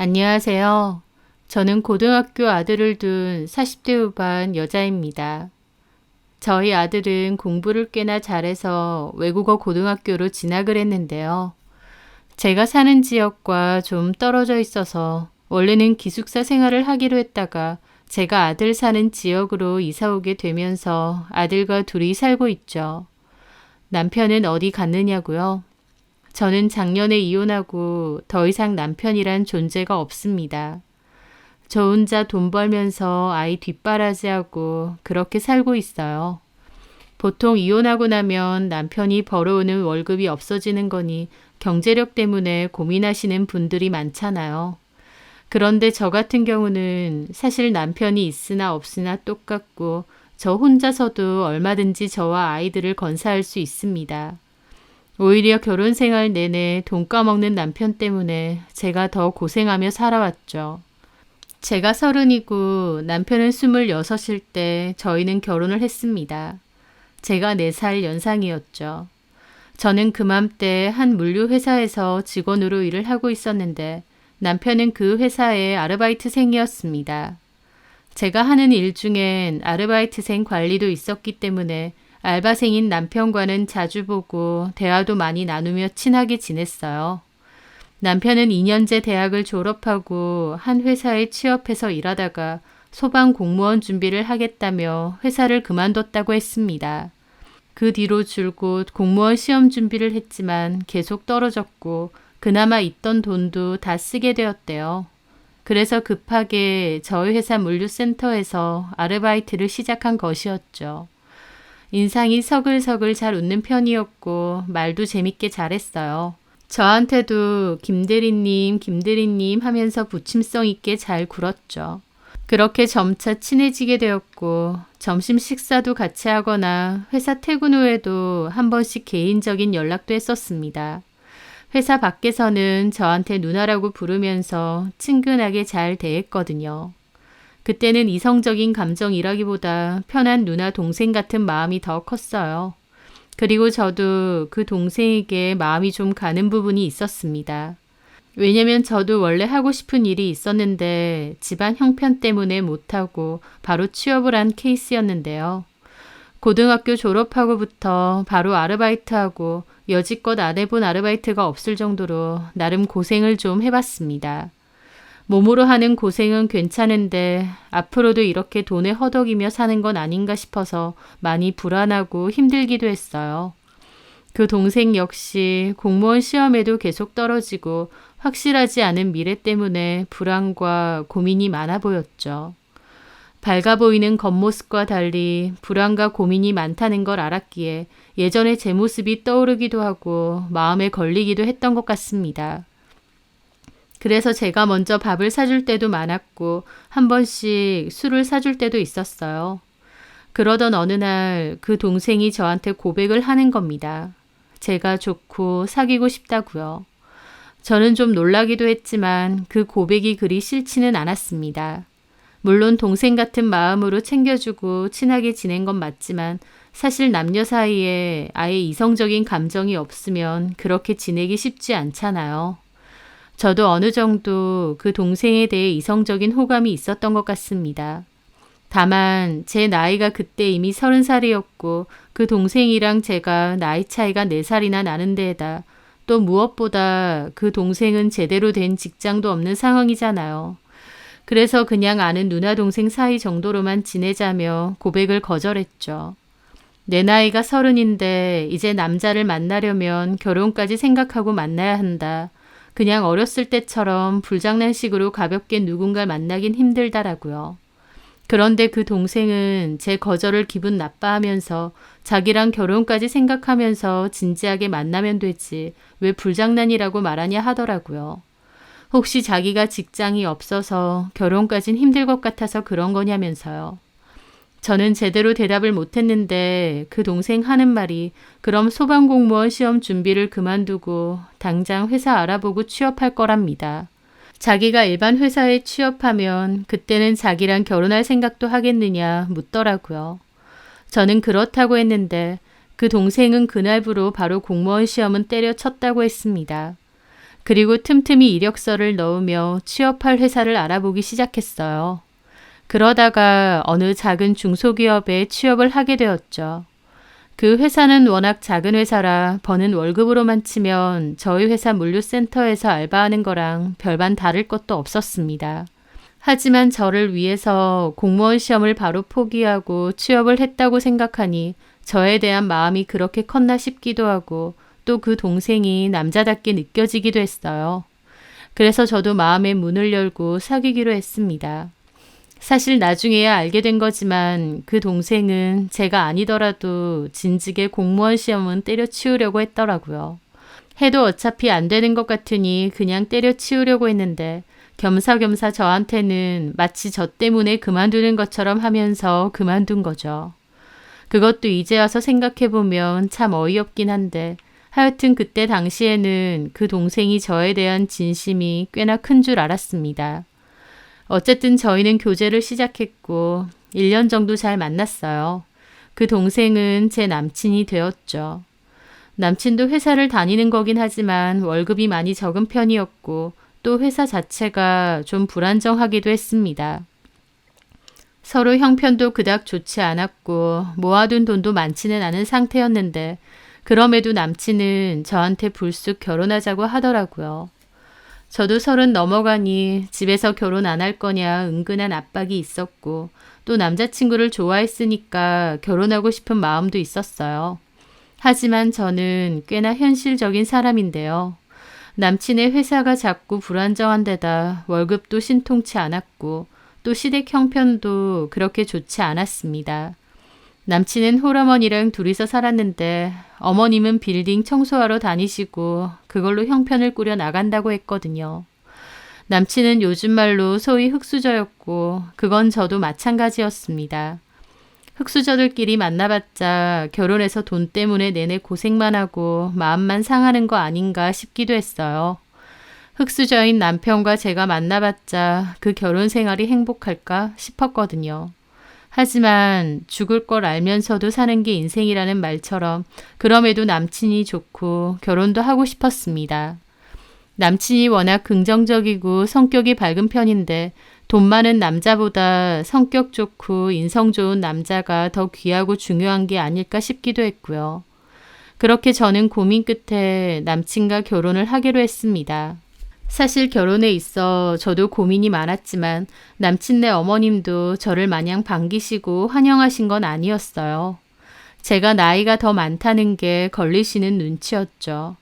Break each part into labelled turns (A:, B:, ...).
A: 안녕하세요. 저는 고등학교 아들을 둔 40대 후반 여자입니다. 저희 아들은 공부를 꽤나 잘해서 외국어 고등학교로 진학을 했는데요. 제가 사는 지역과 좀 떨어져 있어서 원래는 기숙사 생활을 하기로 했다가 제가 아들 사는 지역으로 이사 오게 되면서 아들과 둘이 살고 있죠. 남편은 어디 갔느냐고요? 저는 작년에 이혼하고 더 이상 남편이란 존재가 없습니다. 저 혼자 돈 벌면서 아이 뒷바라지하고 그렇게 살고 있어요. 보통 이혼하고 나면 남편이 벌어오는 월급이 없어지는 거니 경제력 때문에 고민하시는 분들이 많잖아요. 그런데 저 같은 경우는 사실 남편이 있으나 없으나 똑같고 저 혼자서도 얼마든지 저와 아이들을 건사할 수 있습니다. 오히려 결혼 생활 내내 돈 까먹는 남편 때문에 제가 더 고생하며 살아왔죠. 제가 30이고 남편은 26일 때 저희는 결혼을 했습니다. 제가 4살 연상이었죠. 저는 그맘때 한 물류 회사에서 직원으로 일을 하고 있었는데 남편은 그 회사의 아르바이트생이었습니다. 제가 하는 일 중엔 아르바이트생 관리도 있었기 때문에 알바생인 남편과는 자주 보고 대화도 많이 나누며 친하게 지냈어요. 남편은 2년제 대학을 졸업하고 한 회사에 취업해서 일하다가 소방 공무원 준비를 하겠다며 회사를 그만뒀다고 했습니다. 그 뒤로 줄곧 공무원 시험 준비를 했지만 계속 떨어졌고 그나마 있던 돈도 다 쓰게 되었대요. 그래서 급하게 저희 회사 물류센터에서 아르바이트를 시작한 것이었죠. 인상이 서글서글 잘 웃는 편이었고 말도 재밌게 잘했어요. 저한테도 김대리님, 김대리님 하면서 부침성 있게 잘 굴었죠. 그렇게 점차 친해지게 되었고 점심 식사도 같이 하거나 회사 퇴근 후에도 한 번씩 개인적인 연락도 했었습니다. 회사 밖에서는 저한테 누나라고 부르면서 친근하게 잘 대했거든요. 그때는 이성적인 감정이라기보다 편한 누나 동생 같은 마음이 더 컸어요. 그리고 저도 그 동생에게 마음이 좀 가는 부분이 있었습니다. 왜냐면 저도 원래 하고 싶은 일이 있었는데 집안 형편 때문에 못하고 바로 취업을 한 케이스였는데요. 고등학교 졸업하고부터 바로 아르바이트하고 여지껏 안 해본 아르바이트가 없을 정도로 나름 고생을 좀 해봤습니다. 몸으로 하는 고생은 괜찮은데 앞으로도 이렇게 돈에 허덕이며 사는 건 아닌가 싶어서 많이 불안하고 힘들기도 했어요. 그 동생 역시 공무원 시험에도 계속 떨어지고 확실하지 않은 미래 때문에 불안과 고민이 많아 보였죠. 밝아 보이는 겉모습과 달리 불안과 고민이 많다는 걸 알았기에 예전에 제 모습이 떠오르기도 하고 마음에 걸리기도 했던 것 같습니다. 그래서 제가 먼저 밥을 사줄 때도 많았고 한 번씩 술을 사줄 때도 있었어요. 그러던 어느 날 그 동생이 저한테 고백을 하는 겁니다. 제가 좋고 사귀고 싶다고요. 저는 좀 놀라기도 했지만 그 고백이 그리 싫지는 않았습니다. 물론 동생 같은 마음으로 챙겨주고 친하게 지낸 건 맞지만 사실 남녀 사이에 아예 이성적인 감정이 없으면 그렇게 지내기 쉽지 않잖아요. 저도 어느 정도 그 동생에 대해 이성적인 호감이 있었던 것 같습니다. 다만 제 나이가 그때 이미 30살이었고 그 동생이랑 제가 나이 차이가 4살이나 나는 데에다 또 무엇보다 그 동생은 제대로 된 직장도 없는 상황이잖아요. 그래서 그냥 아는 누나 동생 사이 정도로만 지내자며 고백을 거절했죠. 내 나이가 30인데 이제 남자를 만나려면 결혼까지 생각하고 만나야 한다. 그냥 어렸을 때처럼 불장난식으로 가볍게 누군가를 만나긴 힘들다라고요. 그런데 그 동생은 제 거절을 기분 나빠하면서 자기랑 결혼까지 생각하면서 진지하게 만나면 되지 왜 불장난이라고 말하냐 하더라고요. 혹시 자기가 직장이 없어서 결혼까진 힘들 것 같아서 그런 거냐면서요. 저는 제대로 대답을 못했는데 그 동생 하는 말이 그럼 소방공무원 시험 준비를 그만두고 당장 회사 알아보고 취업할 거랍니다. 자기가 일반 회사에 취업하면 그때는 자기랑 결혼할 생각도 하겠느냐 묻더라고요. 저는 그렇다고 했는데 그 동생은 그날부로 바로 공무원 시험은 때려쳤다고 했습니다. 그리고 틈틈이 이력서를 넣으며 취업할 회사를 알아보기 시작했어요. 그러다가 어느 작은 중소기업에 취업을 하게 되었죠. 그 회사는 워낙 작은 회사라 버는 월급으로만 치면 저희 회사 물류센터에서 알바하는 거랑 별반 다를 것도 없었습니다. 하지만 저를 위해서 공무원 시험을 바로 포기하고 취업을 했다고 생각하니 저에 대한 마음이 그렇게 컸나 싶기도 하고 또 그 동생이 남자답게 느껴지기도 했어요. 그래서 저도 마음의 문을 열고 사귀기로 했습니다. 사실 나중에야 알게 된 거지만 그 동생은 제가 아니더라도 진즉에 공무원 시험은 때려치우려고 했더라고요. 해도 어차피 안 되는 것 같으니 그냥 때려치우려고 했는데 겸사겸사 저한테는 마치 저 때문에 그만두는 것처럼 하면서 그만둔 거죠. 그것도 이제 와서 생각해보면 참 어이없긴 한데 하여튼 그때 당시에는 그 동생이 저에 대한 진심이 꽤나 큰 줄 알았습니다. 어쨌든 저희는 교제를 시작했고 1년 정도 잘 만났어요. 그 동생은 제 남친이 되었죠. 남친도 회사를 다니는 거긴 하지만 월급이 많이 적은 편이었고 또 회사 자체가 좀 불안정하기도 했습니다. 서로 형편도 그닥 좋지 않았고 모아둔 돈도 많지는 않은 상태였는데 그럼에도 남친은 저한테 불쑥 결혼하자고 하더라고요. 저도 30 넘어가니 집에서 결혼 안 할 거냐 은근한 압박이 있었고 또 남자친구를 좋아했으니까 결혼하고 싶은 마음도 있었어요. 하지만 저는 꽤나 현실적인 사람인데요. 남친의 회사가 자꾸 불안정한 데다 월급도 신통치 않았고 또 시댁 형편도 그렇게 좋지 않았습니다. 남친은 홀어머니랑 둘이서 살았는데 어머님은 빌딩 청소하러 다니시고 그걸로 형편을 꾸려 나간다고 했거든요. 남친은 요즘 말로 소위 흙수저였고 그건 저도 마찬가지였습니다. 흙수저들끼리 만나봤자 결혼해서 돈 때문에 내내 고생만 하고 마음만 상하는 거 아닌가 싶기도 했어요. 흙수저인 남편과 제가 만나봤자 그 결혼 생활이 행복할까 싶었거든요. 하지만 죽을 걸 알면서도 사는 게 인생이라는 말처럼 그럼에도 남친이 좋고 결혼도 하고 싶었습니다. 남친이 워낙 긍정적이고 성격이 밝은 편인데 돈 많은 남자보다 성격 좋고 인성 좋은 남자가 더 귀하고 중요한 게 아닐까 싶기도 했고요. 그렇게 저는 고민 끝에 남친과 결혼을 하기로 했습니다. 사실 결혼에 있어 저도 고민이 많았지만 남친네 어머님도 저를 마냥 반기시고 환영하신 건 아니었어요. 제가 나이가 더 많다는 게 걸리시는 눈치였죠.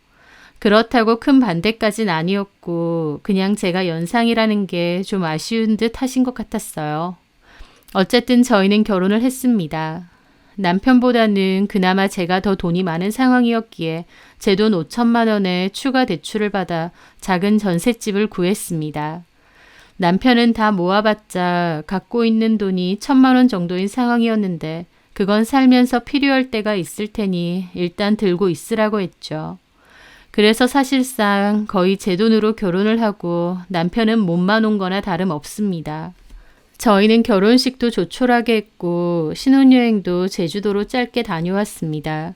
A: 그렇다고 큰 반대까진 아니었고 그냥 제가 연상이라는 게 좀 아쉬운 듯 하신 것 같았어요. 어쨌든 저희는 결혼을 했습니다. 남편보다는 그나마 제가 더 돈이 많은 상황이었기에 제 돈 5천만 원에 추가 대출을 받아 작은 전셋집을 구했습니다. 남편은 다 모아봤자 갖고 있는 돈이 1,000만 원 정도인 상황이었는데 그건 살면서 필요할 때가 있을 테니 일단 들고 있으라고 했죠. 그래서 사실상 거의 제 돈으로 결혼을 하고 남편은 몸만 온 거나 다름없습니다. 저희는 결혼식도 조촐하게 했고 신혼여행도 제주도로 짧게 다녀왔습니다.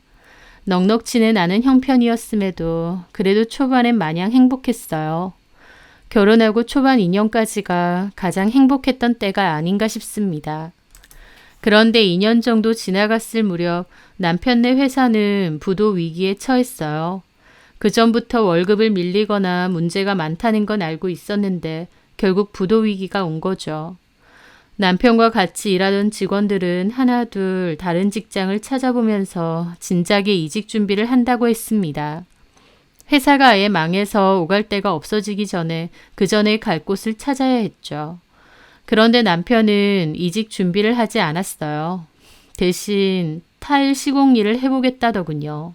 A: 넉넉지는 않은 형편이었음에도 그래도 초반엔 마냥 행복했어요. 결혼하고 초반 2년까지가 가장 행복했던 때가 아닌가 싶습니다. 그런데 2년 정도 지나갔을 무렵 남편네 회사는 부도 위기에 처했어요. 그 전부터 월급을 밀리거나 문제가 많다는 건 알고 있었는데 결국 부도 위기가 온 거죠. 남편과 같이 일하던 직원들은 하나둘 다른 직장을 찾아보면서 진작에 이직 준비를 한다고 했습니다. 회사가 아예 망해서 오갈 데가 없어지기 전에 그 전에 갈 곳을 찾아야 했죠. 그런데 남편은 이직 준비를 하지 않았어요. 대신 타일 시공 일을 해보겠다더군요.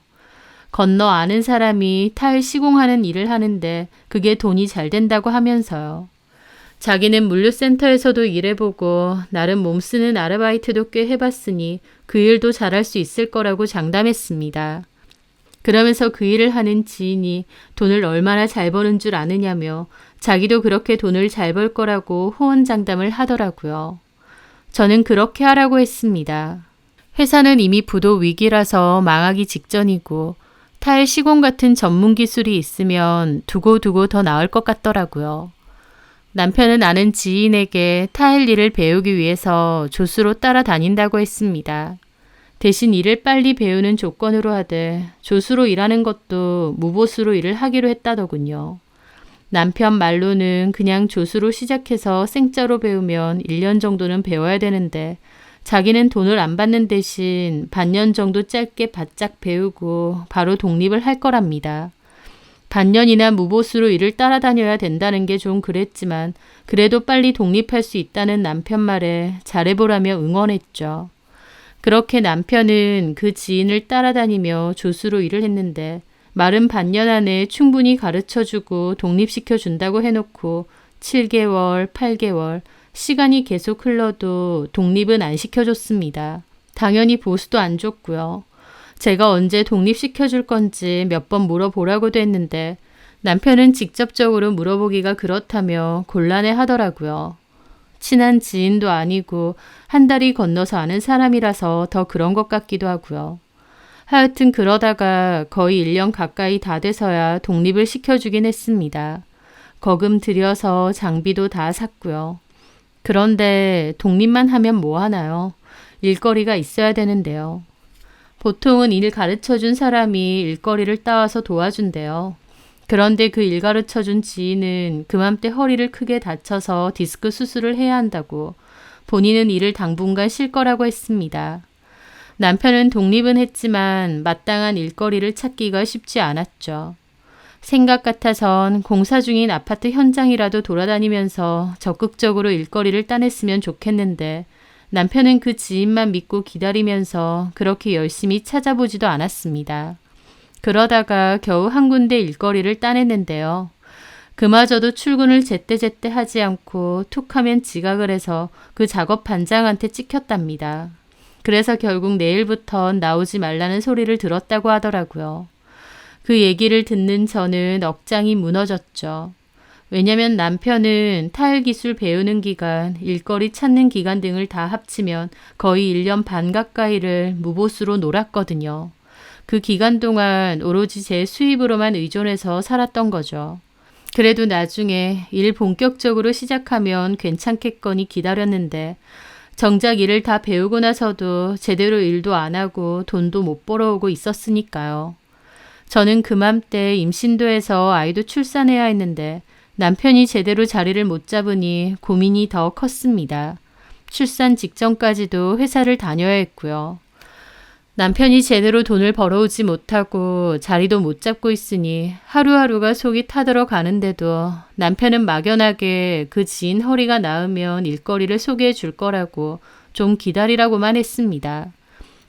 A: 건너 아는 사람이 타일 시공하는 일을 하는데 그게 돈이 잘 된다고 하면서요. 자기는 물류센터에서도 일해보고 나름 몸쓰는 아르바이트도 꽤 해봤으니 그 일도 잘할 수 있을 거라고 장담했습니다. 그러면서 그 일을 하는 지인이 돈을 얼마나 잘 버는 줄 아느냐며 자기도 그렇게 돈을 잘 벌 거라고 호언장담을 하더라고요. 저는 그렇게 하라고 했습니다. 회사는 이미 부도 위기라서 망하기 직전이고 타일 시공 같은 전문 기술이 있으면 두고두고 더 나을 것 같더라고요. 남편은 아는 지인에게 타일 일을 배우기 위해서 조수로 따라다닌다고 했습니다. 대신 일을 빨리 배우는 조건으로 하되 조수로 일하는 것도 무보수로 일을 하기로 했다더군요. 남편 말로는 그냥 조수로 시작해서 생짜로 배우면 1년 정도는 배워야 되는데 자기는 돈을 안 받는 대신 반년 정도 짧게 바짝 배우고 바로 독립을 할 거랍니다. 반년이나 무보수로 일을 따라다녀야 된다는 게 좀 그랬지만 그래도 빨리 독립할 수 있다는 남편 말에 잘해보라며 응원했죠. 그렇게 남편은 그 지인을 따라다니며 조수로 일을 했는데 말은 반년 안에 충분히 가르쳐주고 독립시켜준다고 해놓고 7개월, 8개월 시간이 계속 흘러도 독립은 안 시켜줬습니다. 당연히 보수도 안 줬고요. 제가 언제 독립시켜줄 건지 몇 번 물어보라고도 했는데 남편은 직접적으로 물어보기가 그렇다며 곤란해 하더라고요. 친한 지인도 아니고 한 달이 건너서 아는 사람이라서 더 그런 것 같기도 하고요. 하여튼 그러다가 거의 1년 가까이 다 돼서야 독립을 시켜주긴 했습니다. 거금 들여서 장비도 다 샀고요. 그런데 독립만 하면 뭐 하나요? 일거리가 있어야 되는데요. 보통은 일 가르쳐준 사람이 일거리를 따와서 도와준대요. 그런데 그 일 가르쳐준 지인은 그맘때 허리를 크게 다쳐서 디스크 수술을 해야 한다고 본인은 일을 당분간 쉴 거라고 했습니다. 남편은 독립은 했지만 마땅한 일거리를 찾기가 쉽지 않았죠. 생각 같아선 공사 중인 아파트 현장이라도 돌아다니면서 적극적으로 일거리를 따냈으면 좋겠는데 남편은 그 지인만 믿고 기다리면서 그렇게 열심히 찾아보지도 않았습니다. 그러다가 겨우 한 군데 일거리를 따냈는데요. 그마저도 출근을 제때제때 하지 않고 툭하면 지각을 해서 그 작업 반장한테 찍혔답니다. 그래서 결국 내일부턴 나오지 말라는 소리를 들었다고 하더라고요. 그 얘기를 듣는 저는 억장이 무너졌죠. 왜냐면 남편은 타일 기술 배우는 기간, 일거리 찾는 기간 등을 다 합치면 거의 1년 반 가까이를 무보수로 놀았거든요. 그 기간 동안 오로지 제 수입으로만 의존해서 살았던 거죠. 그래도 나중에 일 본격적으로 시작하면 괜찮겠거니 기다렸는데 정작 일을 다 배우고 나서도 제대로 일도 안 하고 돈도 못 벌어오고 있었으니까요. 저는 그맘때 임신도 해서 아이도 출산해야 했는데 남편이 제대로 자리를 못 잡으니 고민이 더 컸습니다. 출산 직전까지도 회사를 다녀야 했고요. 남편이 제대로 돈을 벌어오지 못하고 자리도 못 잡고 있으니 하루하루가 속이 타들어 가는데도 남편은 막연하게 그 지인 허리가 나으면 일거리를 소개해 줄 거라고 좀 기다리라고만 했습니다.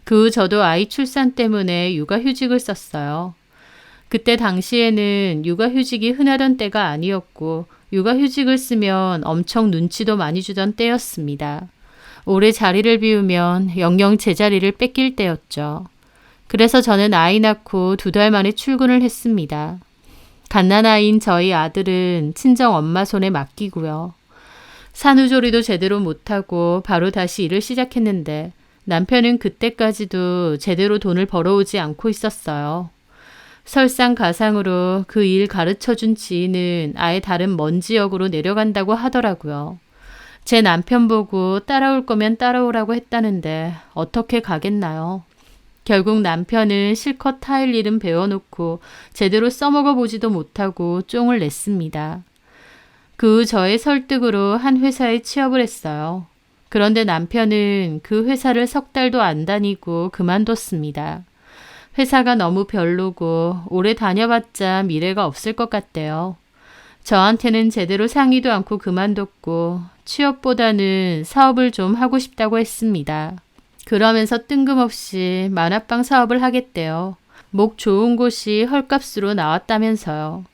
A: 그 후 저도 아이 출산 때문에 육아휴직을 썼어요. 그때 당시에는 육아휴직이 흔하던 때가 아니었고 육아휴직을 쓰면 엄청 눈치도 많이 주던 때였습니다. 오래 자리를 비우면 영영 제 자리를 뺏길 때였죠. 그래서 저는 아이 낳고 2달 만에 출근을 했습니다. 갓난아이인 저희 아들은 친정 엄마 손에 맡기고요. 산후조리도 제대로 못하고 바로 다시 일을 시작했는데 남편은 그때까지도 제대로 돈을 벌어오지 않고 있었어요. 설상가상으로 그 일 가르쳐준 지인은 아예 다른 먼 지역으로 내려간다고 하더라고요. 제 남편 보고 따라올 거면 따라오라고 했다는데 어떻게 가겠나요? 결국 남편은 실컷 타일 일은 배워놓고 제대로 써먹어 보지도 못하고 쫑을 냈습니다. 그 후 저의 설득으로 한 회사에 취업을 했어요. 그런데 남편은 그 회사를 3달도 안 다니고 그만뒀습니다. 회사가 너무 별로고 오래 다녀봤자 미래가 없을 것 같대요. 저한테는 제대로 상의도 않고 그만뒀고 취업보다는 사업을 좀 하고 싶다고 했습니다. 그러면서 뜬금없이 만화방 사업을 하겠대요. 목 좋은 곳이 헐값으로 나왔다면서요.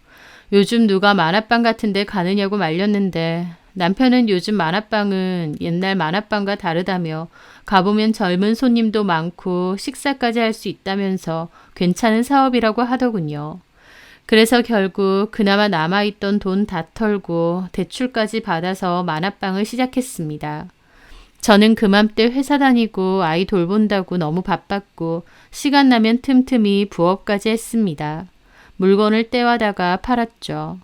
A: 요즘 누가 만화방 같은 데 가느냐고 말렸는데 남편은 요즘 만화방은 옛날 만화방과 다르다며 가보면 젊은 손님도 많고 식사까지 할 수 있다면서 괜찮은 사업이라고 하더군요. 그래서 결국 그나마 남아있던 돈 다 털고 대출까지 받아서 만화방을 시작했습니다. 저는 그맘때 회사 다니고 아이 돌본다고 너무 바빴고 시간 나면 틈틈이 부업까지 했습니다. 물건을 떼와다가 팔았죠.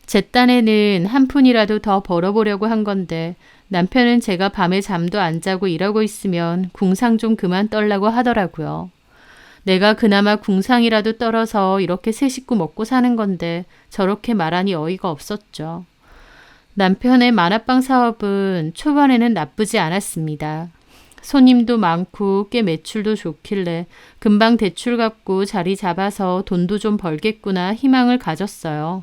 A: 제 딴에는 한 푼이라도 더 벌어보려고 한 건데 남편은 제가 밤에 잠도 안 자고 일하고 있으면 궁상 좀 그만 떨라고 하더라고요. 내가 그나마 궁상이라도 떨어서 이렇게 세 식구 먹고 사는 건데 저렇게 말하니 어이가 없었죠. 남편의 만화방 사업은 초반에는 나쁘지 않았습니다. 손님도 많고 꽤 매출도 좋길래 금방 대출 갚고 자리 잡아서 돈도 좀 벌겠구나 희망을 가졌어요.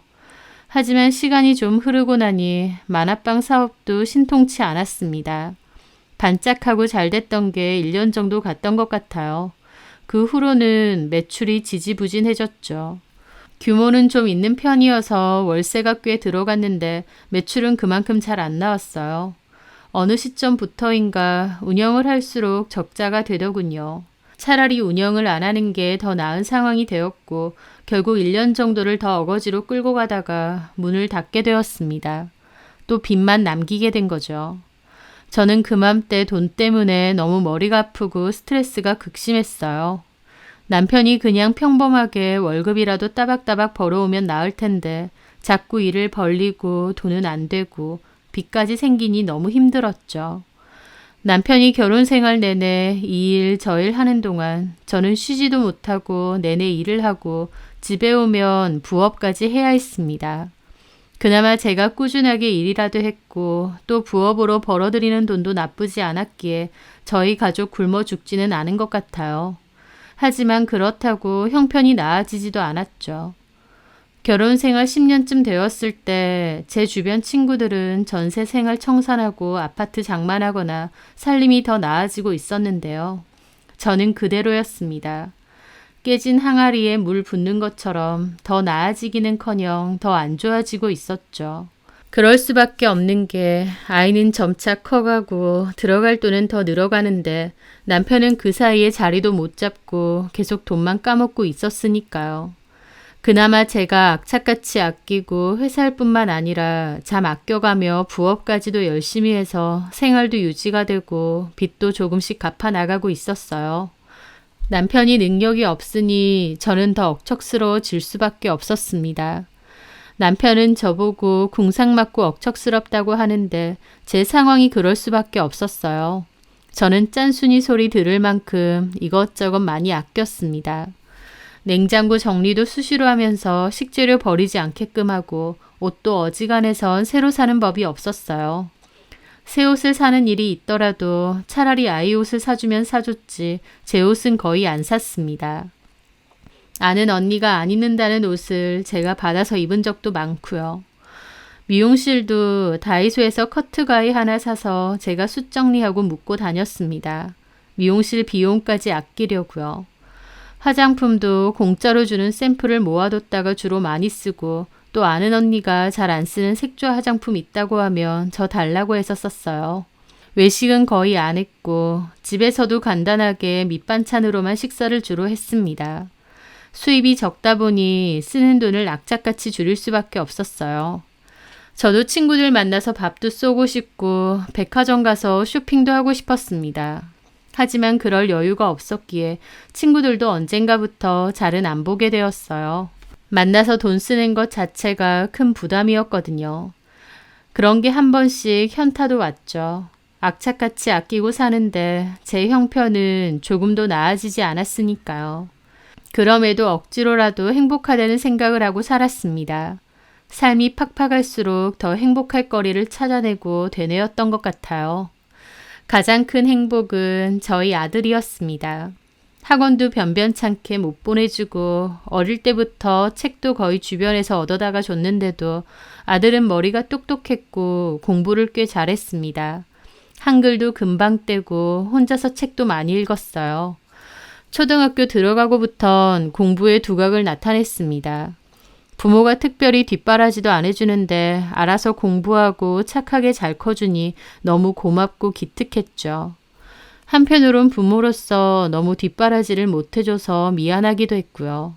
A: 하지만 시간이 좀 흐르고 나니 만화방 사업도 신통치 않았습니다. 반짝하고 잘 됐던 게 1년 정도 갔던 것 같아요. 그 후로는 매출이 지지부진해졌죠. 규모는 좀 있는 편이어서 월세가 꽤 들어갔는데 매출은 그만큼 잘 안 나왔어요. 어느 시점부터인가 운영을 할수록 적자가 되더군요. 차라리 운영을 안 하는 게 더 나은 상황이 되었고 결국 1년 정도를 더 어거지로 끌고 가다가 문을 닫게 되었습니다. 또 빚만 남기게 된 거죠. 저는 그맘때 돈 때문에 너무 머리가 아프고 스트레스가 극심했어요. 남편이 그냥 평범하게 월급이라도 따박따박 벌어오면 나을 텐데 자꾸 일을 벌리고 돈은 안 되고 빚까지 생기니 너무 힘들었죠. 남편이 결혼 생활 내내 이 일 저 일 하는 동안 저는 쉬지도 못하고 내내 일을 하고 집에 오면 부업까지 해야 했습니다. 그나마 제가 꾸준하게 일이라도 했고 또 부업으로 벌어들이는 돈도 나쁘지 않았기에 저희 가족 굶어 죽지는 않은 것 같아요. 하지만 그렇다고 형편이 나아지지도 않았죠. 결혼 생활 10년쯤 되었을 때 제 주변 친구들은 전세 생활 청산하고 아파트 장만하거나 살림이 더 나아지고 있었는데요. 저는 그대로였습니다. 깨진 항아리에 물 붓는 것처럼 더 나아지기는커녕 더 안 좋아지고 있었죠. 그럴 수밖에 없는 게 아이는 점차 커가고 들어갈 돈은 더 늘어가는데 남편은 그 사이에 자리도 못 잡고 계속 돈만 까먹고 있었으니까요. 그나마 제가 악착같이 아끼고 회사일 뿐만 아니라 잠 아껴가며 부업까지도 열심히 해서 생활도 유지가 되고 빚도 조금씩 갚아나가고 있었어요. 남편이 능력이 없으니 저는 더 억척스러워질 수밖에 없었습니다. 남편은 저보고 궁상 맞고 억척스럽다고 하는데 제 상황이 그럴 수밖에 없었어요. 저는 짠순이 소리 들을 만큼 이것저것 많이 아꼈습니다. 냉장고 정리도 수시로 하면서 식재료 버리지 않게끔 하고 옷도 어지간해선 새로 사는 법이 없었어요. 새 옷을 사는 일이 있더라도 차라리 아이 옷을 사주면 사줬지 제 옷은 거의 안 샀습니다. 아는 언니가 안 입는다는 옷을 제가 받아서 입은 적도 많고요. 미용실도 다이소에서 커트가위 하나 사서 제가 숱 정리하고 묶고 다녔습니다. 미용실 비용까지 아끼려고요. 화장품도 공짜로 주는 샘플을 모아뒀다가 주로 많이 쓰고 또 아는 언니가 잘 안 쓰는 색조 화장품 있다고 하면 저 달라고 해서 썼어요. 외식은 거의 안 했고 집에서도 간단하게 밑반찬으로만 식사를 주로 했습니다. 수입이 적다 보니 쓰는 돈을 악착같이 줄일 수밖에 없었어요. 저도 친구들 만나서 밥도 쏘고 싶고 백화점 가서 쇼핑도 하고 싶었습니다. 하지만 그럴 여유가 없었기에 친구들도 언젠가부터 잘은 안 보게 되었어요. 만나서 돈 쓰는 것 자체가 큰 부담이었거든요. 그런 게 한 번씩 현타도 왔죠. 악착같이 아끼고 사는데 제 형편은 조금도 나아지지 않았으니까요. 그럼에도 억지로라도 행복하다는 생각을 하고 살았습니다. 삶이 팍팍할수록 더 행복할 거리를 찾아내고 되뇌었던 것 같아요. 가장 큰 행복은 저희 아들이었습니다. 학원도 변변찮게 못 보내주고 어릴 때부터 책도 거의 주변에서 얻어다가 줬는데도 아들은 머리가 똑똑했고 공부를 꽤 잘했습니다. 한글도 금방 떼고 혼자서 책도 많이 읽었어요. 초등학교 들어가고부턴 공부에 두각을 나타냈습니다. 부모가 특별히 뒷바라지도 안 해주는데 알아서 공부하고 착하게 잘 커주니 너무 고맙고 기특했죠. 한편으론 부모로서 너무 뒷바라지를 못 해줘서 미안하기도 했고요.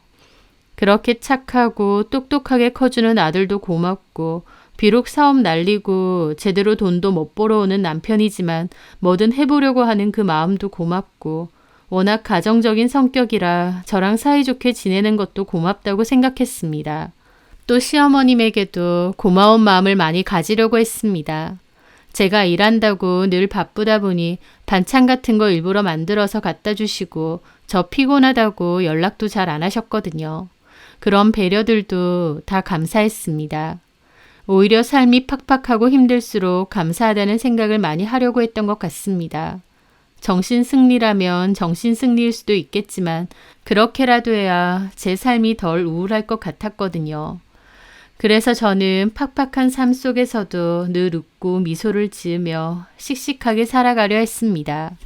A: 그렇게 착하고 똑똑하게 커주는 아들도 고맙고 비록 사업 날리고 제대로 돈도 못 벌어오는 남편이지만 뭐든 해보려고 하는 그 마음도 고맙고 워낙 가정적인 성격이라 저랑 사이좋게 지내는 것도 고맙다고 생각했습니다. 또 시어머님에게도 고마운 마음을 많이 가지려고 했습니다. 제가 일한다고 늘 바쁘다 보니 반찬 같은 거 일부러 만들어서 갖다 주시고 저 피곤하다고 연락도 잘 안 하셨거든요. 그런 배려들도 다 감사했습니다. 오히려 삶이 팍팍하고 힘들수록 감사하다는 생각을 많이 하려고 했던 것 같습니다. 정신승리라면 정신승리일 수도 있겠지만 그렇게라도 해야 제 삶이 덜 우울할 것 같았거든요. 그래서 저는 팍팍한 삶 속에서도 늘 웃고 미소를 지으며 씩씩하게 살아가려 했습니다.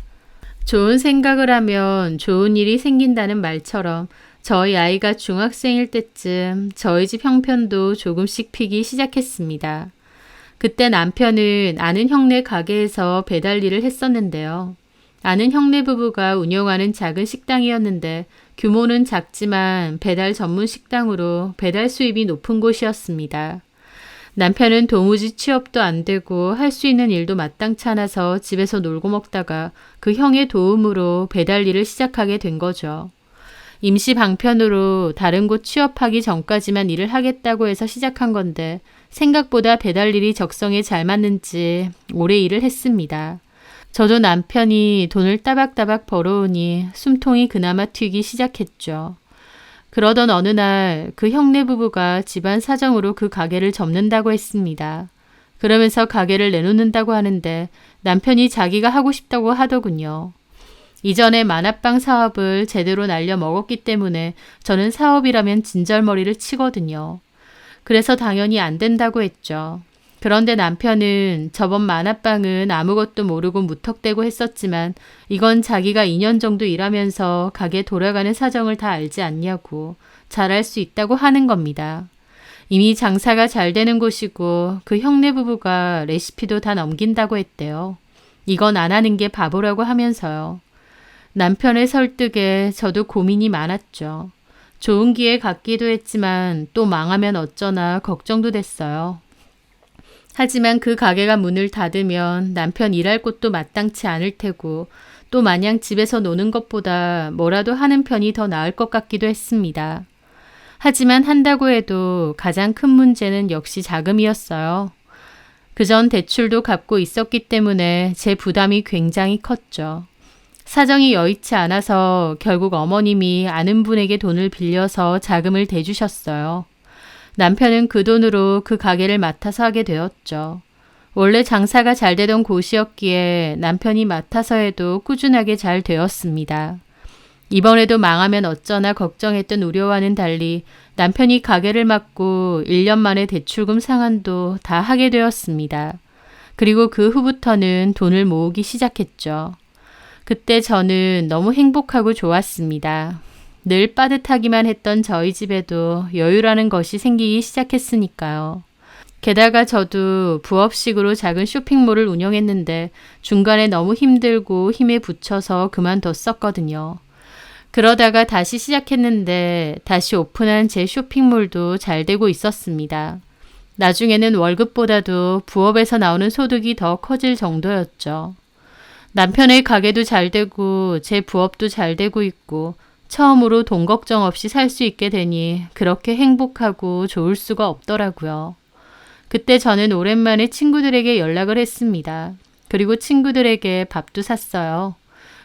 A: 좋은 생각을 하면 좋은 일이 생긴다는 말처럼 저희 아이가 중학생일 때쯤 저희 집 형편도 조금씩 피기 시작했습니다. 그때 남편은 아는 형네 가게에서 배달 일을 했었는데요. 아는 형네 부부가 운영하는 작은 식당이었는데 규모는 작지만 배달 전문 식당으로 배달 수입이 높은 곳이었습니다. 남편은 도무지 취업도 안 되고 할 수 있는 일도 마땅치 않아서 집에서 놀고 먹다가 그 형의 도움으로 배달 일을 시작하게 된 거죠. 임시 방편으로 다른 곳 취업하기 전까지만 일을 하겠다고 해서 시작한 건데 생각보다 배달 일이 적성에 잘 맞는지 오래 일을 했습니다. 저도 남편이 돈을 따박따박 벌어오니 숨통이 그나마 튀기 시작했죠. 그러던 어느 날 그 형네 부부가 집안 사정으로 그 가게를 접는다고 했습니다. 그러면서 가게를 내놓는다고 하는데 남편이 자기가 하고 싶다고 하더군요. 이전에 만화방 사업을 제대로 날려 먹었기 때문에 저는 사업이라면 진절머리를 치거든요. 그래서 당연히 안 된다고 했죠. 그런데 남편은 저번 만화방은 아무것도 모르고 무턱대고 했었지만 이건 자기가 2년 정도 일하면서 가게 돌아가는 사정을 다 알지 않냐고 잘할 수 있다고 하는 겁니다. 이미 장사가 잘 되는 곳이고 그 형네 부부가 레시피도 다 넘긴다고 했대요. 이건 안 하는 게 바보라고 하면서요. 남편의 설득에 저도 고민이 많았죠. 좋은 기회 같기도 했지만 또 망하면 어쩌나 걱정도 됐어요. 하지만 그 가게가 문을 닫으면 남편 일할 곳도 마땅치 않을 테고 또 마냥 집에서 노는 것보다 뭐라도 하는 편이 더 나을 것 같기도 했습니다. 하지만 한다고 해도 가장 큰 문제는 역시 자금이었어요. 그전 대출도 갚고 있었기 때문에 제 부담이 굉장히 컸죠. 사정이 여의치 않아서 결국 어머님이 아는 분에게 돈을 빌려서 자금을 대주셨어요. 남편은 그 돈으로 그 가게를 맡아서 하게 되었죠. 원래 장사가 잘 되던 곳이었기에 남편이 맡아서 해도 꾸준하게 잘 되었습니다. 이번에도 망하면 어쩌나 걱정했던 우려와는 달리 남편이 가게를 맡고 1년 만에 대출금 상환도 다 하게 되었습니다. 그리고 그 후부터는 돈을 모으기 시작했죠. 그때 저는 너무 행복하고 좋았습니다. 늘 빠듯하기만 했던 저희 집에도 여유라는 것이 생기기 시작했으니까요. 게다가 저도 부업식으로 작은 쇼핑몰을 운영했는데 중간에 너무 힘들고 힘에 부쳐서 그만뒀었거든요. 그러다가 다시 시작했는데 다시 오픈한 제 쇼핑몰도 잘 되고 있었습니다. 나중에는 월급보다도 부업에서 나오는 소득이 더 커질 정도였죠. 남편의 가게도 잘 되고 제 부업도 잘 되고 있고 처음으로 돈 걱정 없이 살 수 있게 되니 그렇게 행복하고 좋을 수가 없더라고요. 그때 저는 오랜만에 친구들에게 연락을 했습니다. 그리고 친구들에게 밥도 샀어요.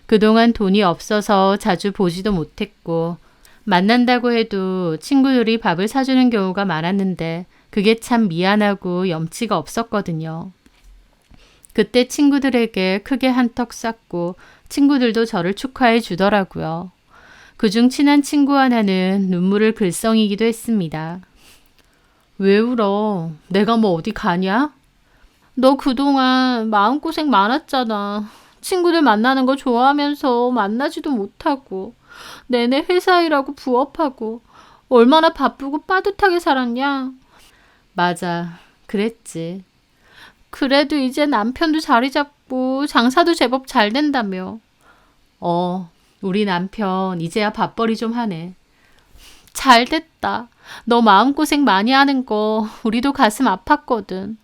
A: 그동안 돈이 없어서 자주 보지도 못했고 만난다고 해도 친구들이 밥을 사주는 경우가 많았는데 그게 참 미안하고 염치가 없었거든요. 그때 친구들에게 크게 한턱 쐈고 친구들도 저를 축하해 주더라고요. 그중 친한 친구 하나는 눈물을 글썽이기도 했습니다. 왜 울어? 내가 뭐 어디 가냐? 너 그동안 마음고생 많았잖아. 친구들 만나는 거 좋아하면서 만나지도 못하고 내내 회사 일하고 부업하고 얼마나 바쁘고 빠듯하게 살았냐? 맞아, 그랬지. 그래도 이제 남편도 자리 잡고 장사도 제법 잘 된다며. 우리 남편 이제야 밥벌이 좀 하네. 잘 됐다. 너 마음고생 많이 하는 거 우리도 가슴 아팠거든.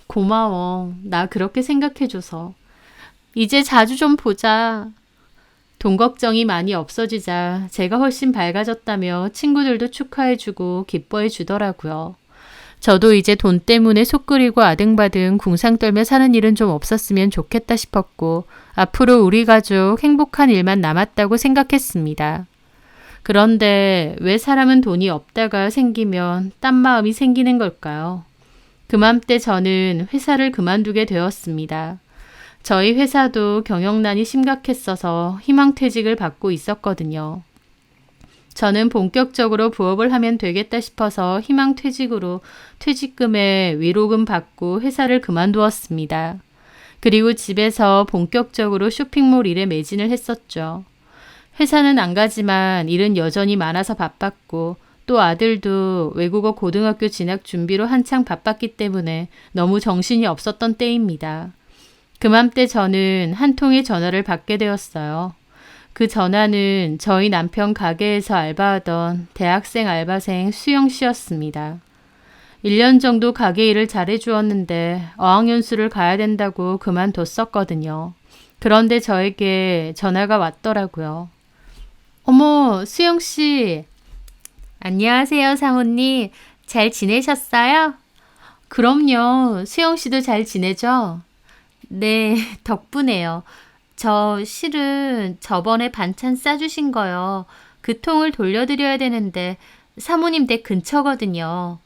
A: 고마워. 나 그렇게 생각해줘서. 이제 자주 좀 보자. 돈 걱정이 많이 없어지자 제가 훨씬 밝아졌다며 친구들도 축하해주고 기뻐해주더라고요. 저도 이제 돈 때문에 속 끓이고 아등바등 궁상 떨며 사는 일은 좀 없었으면 좋겠다 싶었고 앞으로 우리 가족 행복한 일만 남았다고 생각했습니다. 그런데 왜 사람은 돈이 없다가 생기면 딴 마음이 생기는 걸까요? 그맘때 저는 회사를 그만두게 되었습니다. 저희 회사도 경영난이 심각했어서 희망퇴직을 받고 있었거든요. 저는 본격적으로 부업을 하면 되겠다 싶어서 희망퇴직으로 퇴직금에 위로금 받고 회사를 그만두었습니다. 그리고 집에서 본격적으로 쇼핑몰 일에 매진을 했었죠. 회사는 안 가지만 일은 여전히 많아서 바빴고 또 아들도 외국어 고등학교 진학 준비로 한창 바빴기 때문에 너무 정신이 없었던 때입니다. 그맘때 저는 한 통의 전화를 받게 되었어요. 그 전화는 저희 남편 가게에서 알바하던 대학생 알바생 수영 씨였습니다. 1년 정도 가게 일을 잘해주었는데 어학연수를 가야 된다고 그만뒀었거든요. 그런데 저에게 전화가 왔더라고요. 어머, 수영 씨. 안녕하세요, 사모님. 잘 지내셨어요? 그럼요. 수영 씨도 잘 지내죠? 네, 덕분에요. 저 실은 저번에 반찬 싸주신 거요. 그 통을 돌려드려야 되는데 사모님 댁 근처거든요.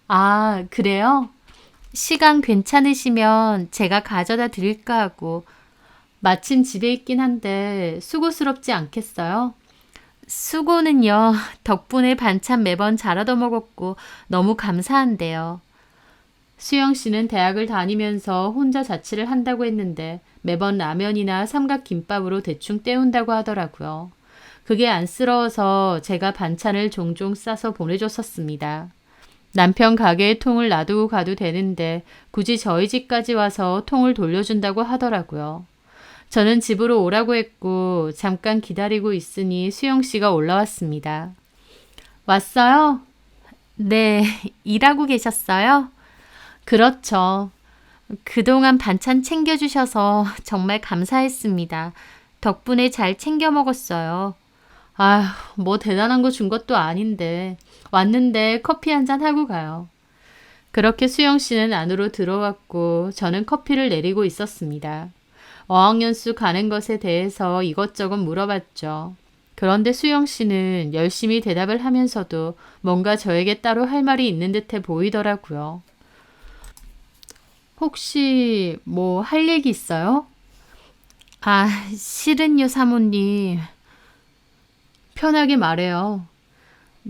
A: 아, 그래요? 시간 괜찮으시면 제가 가져다 드릴까 하고 마침 집에 있긴 한데 수고스럽지 않겠어요? 수고는요. 덕분에 반찬 매번 잘 얻어먹었고 너무 감사한데요. 수영 씨는 대학을 다니면서 혼자 자취를 한다고 했는데 매번 라면이나 삼각김밥으로 대충 때운다고 하더라고요. 그게 안쓰러워서 제가 반찬을 종종 싸서 보내줬었습니다. 남편 가게에 통을 놔두고 가도 되는데 굳이 저희 집까지 와서 통을 돌려준다고 하더라고요. 저는 집으로 오라고 했고 잠깐 기다리고 있으니 수영 씨가 올라왔습니다. 왔어요? 네, 일하고 계셨어요? 그렇죠. 그동안 반찬 챙겨주셔서 정말 감사했습니다. 덕분에 잘 챙겨 먹었어요. 아휴, 뭐 대단한 거 준 것도 아닌데. 왔는데 커피 한 잔 하고 가요. 그렇게 수영 씨는 안으로 들어왔고 저는 커피를 내리고 있었습니다. 어학연수 가는 것에 대해서 이것저것 물어봤죠. 그런데 수영 씨는 열심히 대답을 하면서도 뭔가 저에게 따로 할 말이 있는 듯해 보이더라고요. 혹시 뭐 할 얘기 있어요? 아, 실은요, 사모님. 편하게 말해요.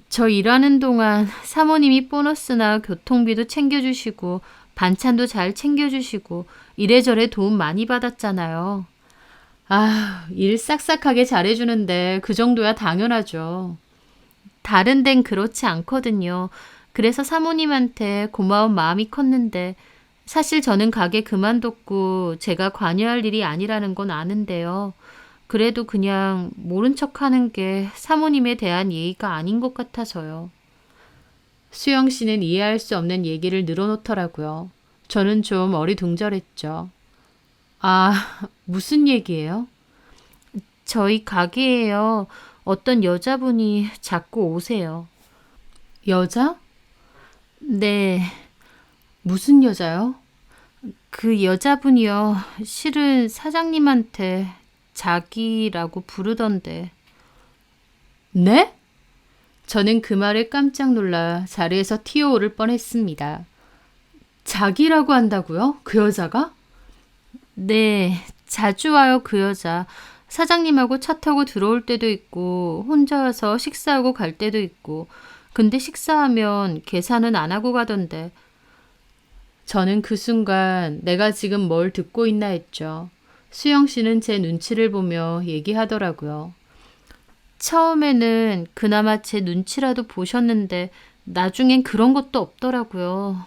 A: 저 일하는 동안 사모님이 보너스나 교통비도 챙겨주시고 반찬도 잘 챙겨주시고 이래저래 도움 많이 받았잖아요. 아, 일 싹싹하게 잘해주는데 그 정도야 당연하죠. 다른 데는 그렇지 않거든요. 그래서 사모님한테 고마운 마음이 컸는데 사실 저는 가게 그만뒀고 제가 관여할 일이 아니라는 건 아는데요. 그래도 그냥 모른 척 하는 게 사모님에 대한 예의가 아닌 것 같아서요. 수영 씨는 이해할 수 없는 얘기를 늘어놓더라고요. 저는 좀 어리둥절했죠. 아, 무슨 얘기예요? 저희 가게에요. 어떤 여자분이 자꾸 오세요. 여자? 네. 무슨 여자요? 그 여자분이요. 실은 사장님한테 자기라고 부르던데. 네? 저는 그 말에 깜짝 놀라 자리에서 튀어오를 뻔했습니다. 자기라고 한다고요? 그 여자가? 네, 자주 와요, 그 여자. 사장님하고 차 타고 들어올 때도 있고, 혼자 와서 식사하고 갈 때도 있고, 근데 식사하면 계산은 안 하고 가던데. 저는 그 순간 내가 지금 뭘 듣고 있나 했죠. 수영 씨는 제 눈치를 보며 얘기하더라고요. 처음에는 그나마 제 눈치라도 보셨는데 나중엔 그런 것도 없더라고요.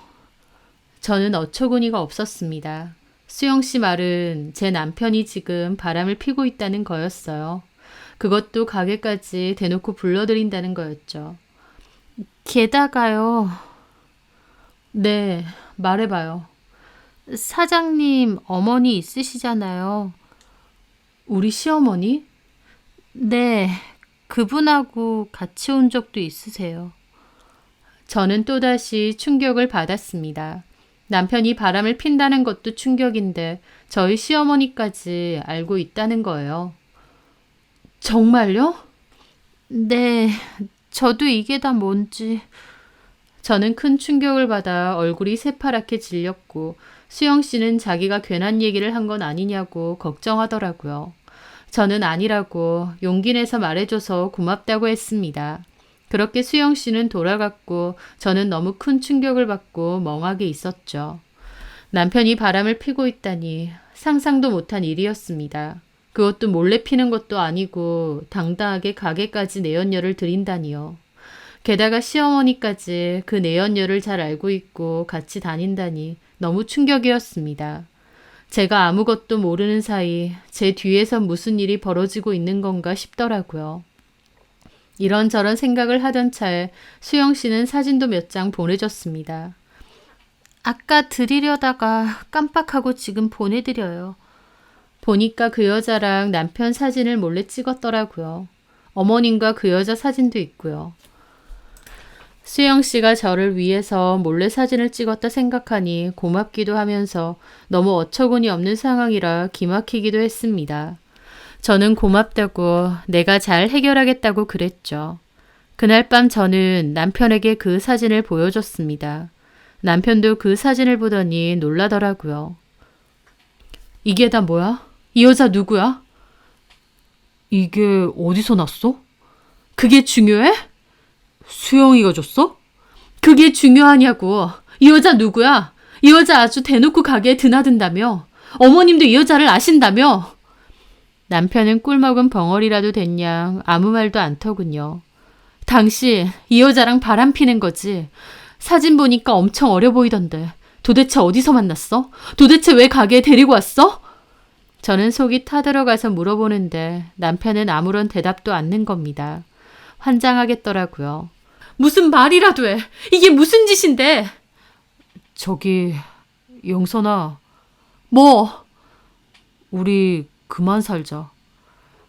A: 저는 어처구니가 없었습니다. 수영 씨 말은 제 남편이 지금 바람을 피고 있다는 거였어요. 그것도 가게까지 대놓고 불러들인다는 거였죠. 게다가요. 네, 말해봐요. 사장님 어머니 있으시잖아요. 우리 시어머니? 네, 그분하고 같이 온 적도 있으세요. 저는 또다시 충격을 받았습니다. 남편이 바람을 핀다는 것도 충격인데 저희 시어머니까지 알고 있다는 거예요. 정말요? 네, 저도 이게 다 뭔지. 저는 큰 충격을 받아 얼굴이 새파랗게 질렸고 수영 씨는 자기가 괜한 얘기를 한 건 아니냐고 걱정하더라고요. 저는 아니라고 용기 내서 말해줘서 고맙다고 했습니다. 그렇게 수영 씨는 돌아갔고 저는 너무 큰 충격을 받고 멍하게 있었죠. 남편이 바람을 피고 있다니 상상도 못한 일이었습니다. 그것도 몰래 피는 것도 아니고 당당하게 가게까지 내연녀를 들인다니요. 게다가 시어머니까지 그 내연녀를 잘 알고 있고 같이 다닌다니 너무 충격이었습니다. 제가 아무것도 모르는 사이 제 뒤에서 무슨 일이 벌어지고 있는 건가 싶더라고요. 이런저런 생각을 하던 차에 수영 씨는 사진도 몇 장 보내줬습니다. 아까 드리려다가 깜빡하고 지금 보내드려요. 보니까 그 여자랑 남편 사진을 몰래 찍었더라고요. 어머님과 그 여자 사진도 있고요. 수영 씨가 저를 위해서 몰래 사진을 찍었다 생각하니 고맙기도 하면서 너무 어처구니 없는 상황이라 기막히기도 했습니다. 저는 고맙다고 내가 잘 해결하겠다고 그랬죠. 그날 밤 저는 남편에게 그 사진을 보여줬습니다. 남편도 그 사진을 보더니 놀라더라고요. 이게 다 뭐야? 이 여자 누구야? 이게 어디서 났어? 그게 중요해? 수영이가 줬어? 그게 중요하냐고. 이 여자 누구야? 이 여자 아주 대놓고 가게에 드나든다며. 어머님도 이 여자를 아신다며. 남편은 꿀먹은 벙어리라도 됐냐 아무 말도 않더군요. 당신 이 여자랑 바람 피는 거지. 사진 보니까 엄청 어려 보이던데. 도대체 어디서 만났어? 도대체 왜 가게에 데리고 왔어? 저는 속이 타들어가서 물어보는데 남편은 아무런 대답도 않는 겁니다. 환장하겠더라고요. 무슨 말이라도 해. 이게 무슨 짓인데. 저기 영선아. 뭐? 우리 그만 살자.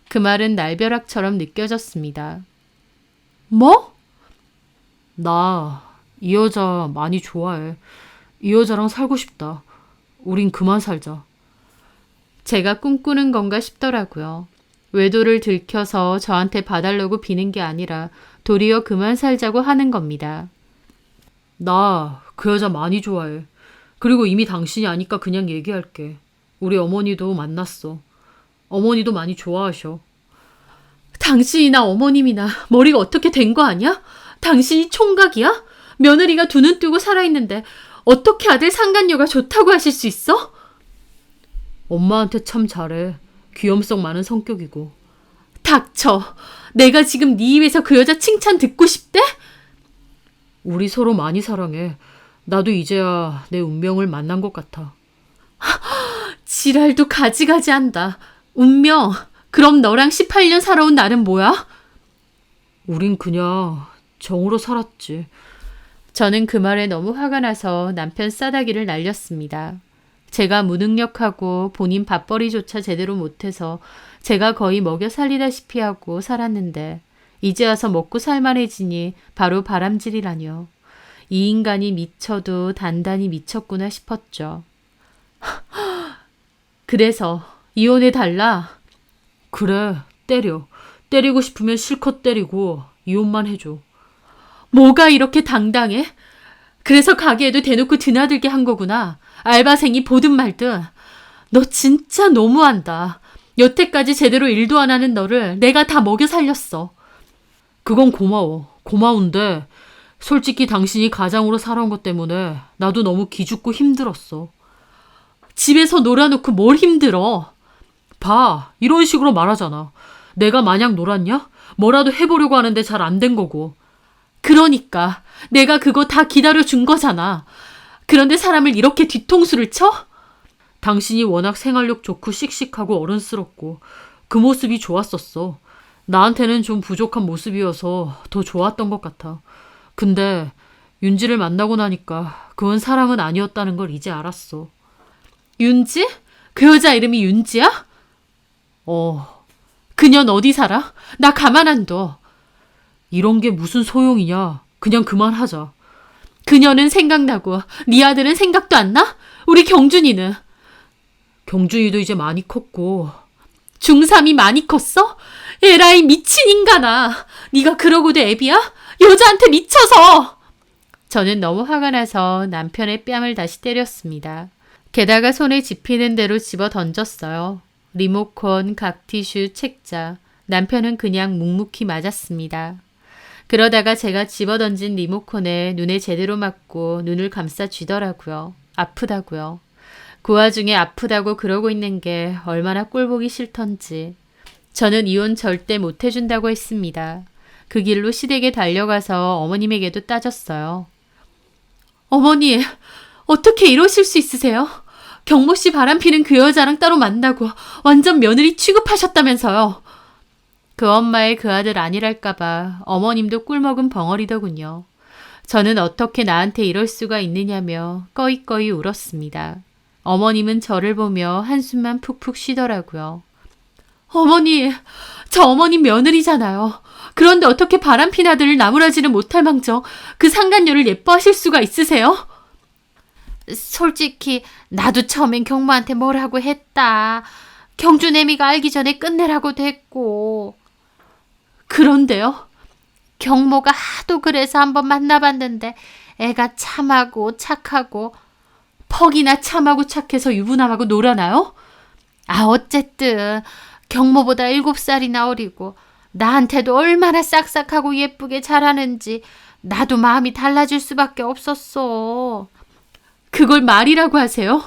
A: 그 말은 날벼락처럼 느껴졌습니다. 뭐? 나 이 여자 많이 좋아해. 이 여자랑 살고 싶다. 우린 그만 살자. 제가 꿈꾸는 건가 싶더라고요. 외도를 들켜서 저한테 봐달라고 비는 게 아니라 도리어 그만 살자고 하는 겁니다. 나 그 여자 많이 좋아해. 그리고 이미 당신이 아니까 그냥 얘기할게. 우리 어머니도 만났어. 어머니도 많이 좋아하셔. 당신이나 어머님이나 머리가 어떻게 된 거 아니야? 당신이 총각이야? 며느리가 두 눈 뜨고 살아있는데 어떻게 아들 상간녀가 좋다고 하실 수 있어? 엄마한테 참 잘해. 귀염성 많은 성격이고. 닥쳐. 내가 지금 네 입에서 그 여자 칭찬 듣고 싶대? 우리 서로 많이 사랑해. 나도 이제야 내 운명을 만난 것 같아. 지랄도 가지가지 한다. 운명. 그럼 너랑 18년 살아온 나는 뭐야? 우린 그냥 정으로 살았지. 저는 그 말에 너무 화가 나서 남편 싸다기를 날렸습니다. 제가 무능력하고 본인 밥벌이조차 제대로 못해서 제가 거의 먹여 살리다시피 하고 살았는데 이제 와서 먹고 살만해지니 바로 바람질이라뇨. 이 인간이 미쳐도 단단히 미쳤구나 싶었죠. 그래서 이혼해달라? 그래, 때려. 때리고 싶으면 실컷 때리고 이혼만 해줘. 뭐가 이렇게 당당해? 그래서 가게에도 대놓고 드나들게 한 거구나. 알바생이 보든 말든. 너 진짜 너무한다. 여태까지 제대로 일도 안 하는 너를 내가 다 먹여 살렸어. 그건 고마워. 고마운데 솔직히 당신이 가장으로 살아온 것 때문에 나도 너무 기죽고 힘들었어. 집에서 놀아놓고 뭘 힘들어? 봐, 이런 식으로 말하잖아. 내가 마냥 놀았냐? 뭐라도 해보려고 하는데 잘 안 된 거고. 그러니까 내가 그거 다 기다려준 거잖아. 그런데 사람을 이렇게 뒤통수를 쳐? 당신이 워낙 생활력 좋고 씩씩하고 어른스럽고 그 모습이 좋았었어. 나한테는 좀 부족한 모습이어서 더 좋았던 것 같아. 근데 윤지를 만나고 나니까 그건 사랑은 아니었다는 걸 이제 알았어. 윤지? 그 여자 이름이 윤지야? 그년 어디 살아? 나 가만 안 둬. 이런 게 무슨 소용이냐. 그냥 그만하자. 그녀는 생각나고 네 아들은 생각도 안 나? 우리 경준이는? 경준이도 이제 많이 컸고. 중3이 많이 컸어? 에라이 미친 인간아. 네가 그러고도 애비야? 여자한테 미쳐서. 저는 너무 화가 나서 남편의 뺨을 다시 때렸습니다. 게다가 손에 집히는 대로 집어 던졌어요. 리모컨, 각티슈, 책자. 남편은 그냥 묵묵히 맞았습니다. 그러다가 제가 집어던진 리모컨에 눈에 제대로 맞고 눈을 감싸 쥐더라고요. 아프다고요. 그 와중에 아프다고 그러고 있는 게 얼마나 꼴보기 싫던지. 저는 이혼 절대 못 해준다고 했습니다. 그 길로 시댁에 달려가서 어머님에게도 따졌어요. 어머니, 어떻게 이러실 수 있으세요? 경모 씨 바람피는 그 여자랑 따로 만나고 완전 며느리 취급하셨다면서요. 그 엄마의 그 아들 아니랄까봐 어머님도 꿀먹은 벙어리더군요. 저는 어떻게 나한테 이럴 수가 있느냐며 꺼이꺼이 울었습니다. 어머님은 저를 보며 한숨만 푹푹 쉬더라고요. 어머니, 저 어머님 며느리잖아요. 그런데 어떻게 바람핀 아들을 나무라지는 못할 망정 그 상간녀를 예뻐하실 수가 있으세요? 솔직히 나도 처음엔 경모한테 뭐라고 했다. 경주내미가 알기 전에 끝내라고도 했고. 그런데요? 경모가 하도 그래서 한번 만나봤는데 애가 참하고 착하고 퍽이나 참하고 착해서 유부남하고 놀아나요? 어쨌든 경모보다 7살이나 어리고 나한테도 얼마나 싹싹하고 예쁘게 잘하는지 나도 마음이 달라질 수밖에 없었어. 그걸 말이라고 하세요?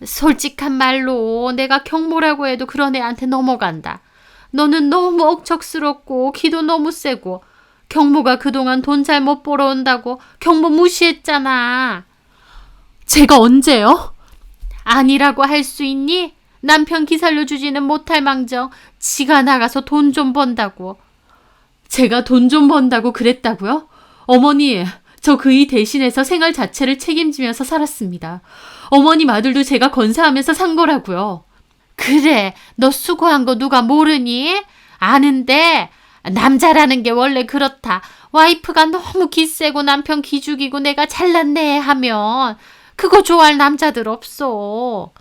A: 솔직한 말로 내가 경모라고 해도 그런 애한테 넘어간다. 너는 너무 억척스럽고 기도 너무 세고 경모가 그동안 돈 잘 못 벌어온다고 경모 무시했잖아. 제가 언제요? 아니라고 할 수 있니? 남편 기살려주지는 못할 망정 지가 나가서 돈 좀 번다고. 제가 돈 좀 번다고 그랬다고요? 어머니, 저 그이 대신해서 생활 자체를 책임지면서 살았습니다. 어머님 아들도 제가 건사하면서 산 거라고요. 그래, 너 수고한 거 누가 모르니? 아는데 남자라는 게 원래 그렇다. 와이프가 너무 기세고 남편 기죽이고 내가 잘났네 하면 그거 좋아할 남자들 없어.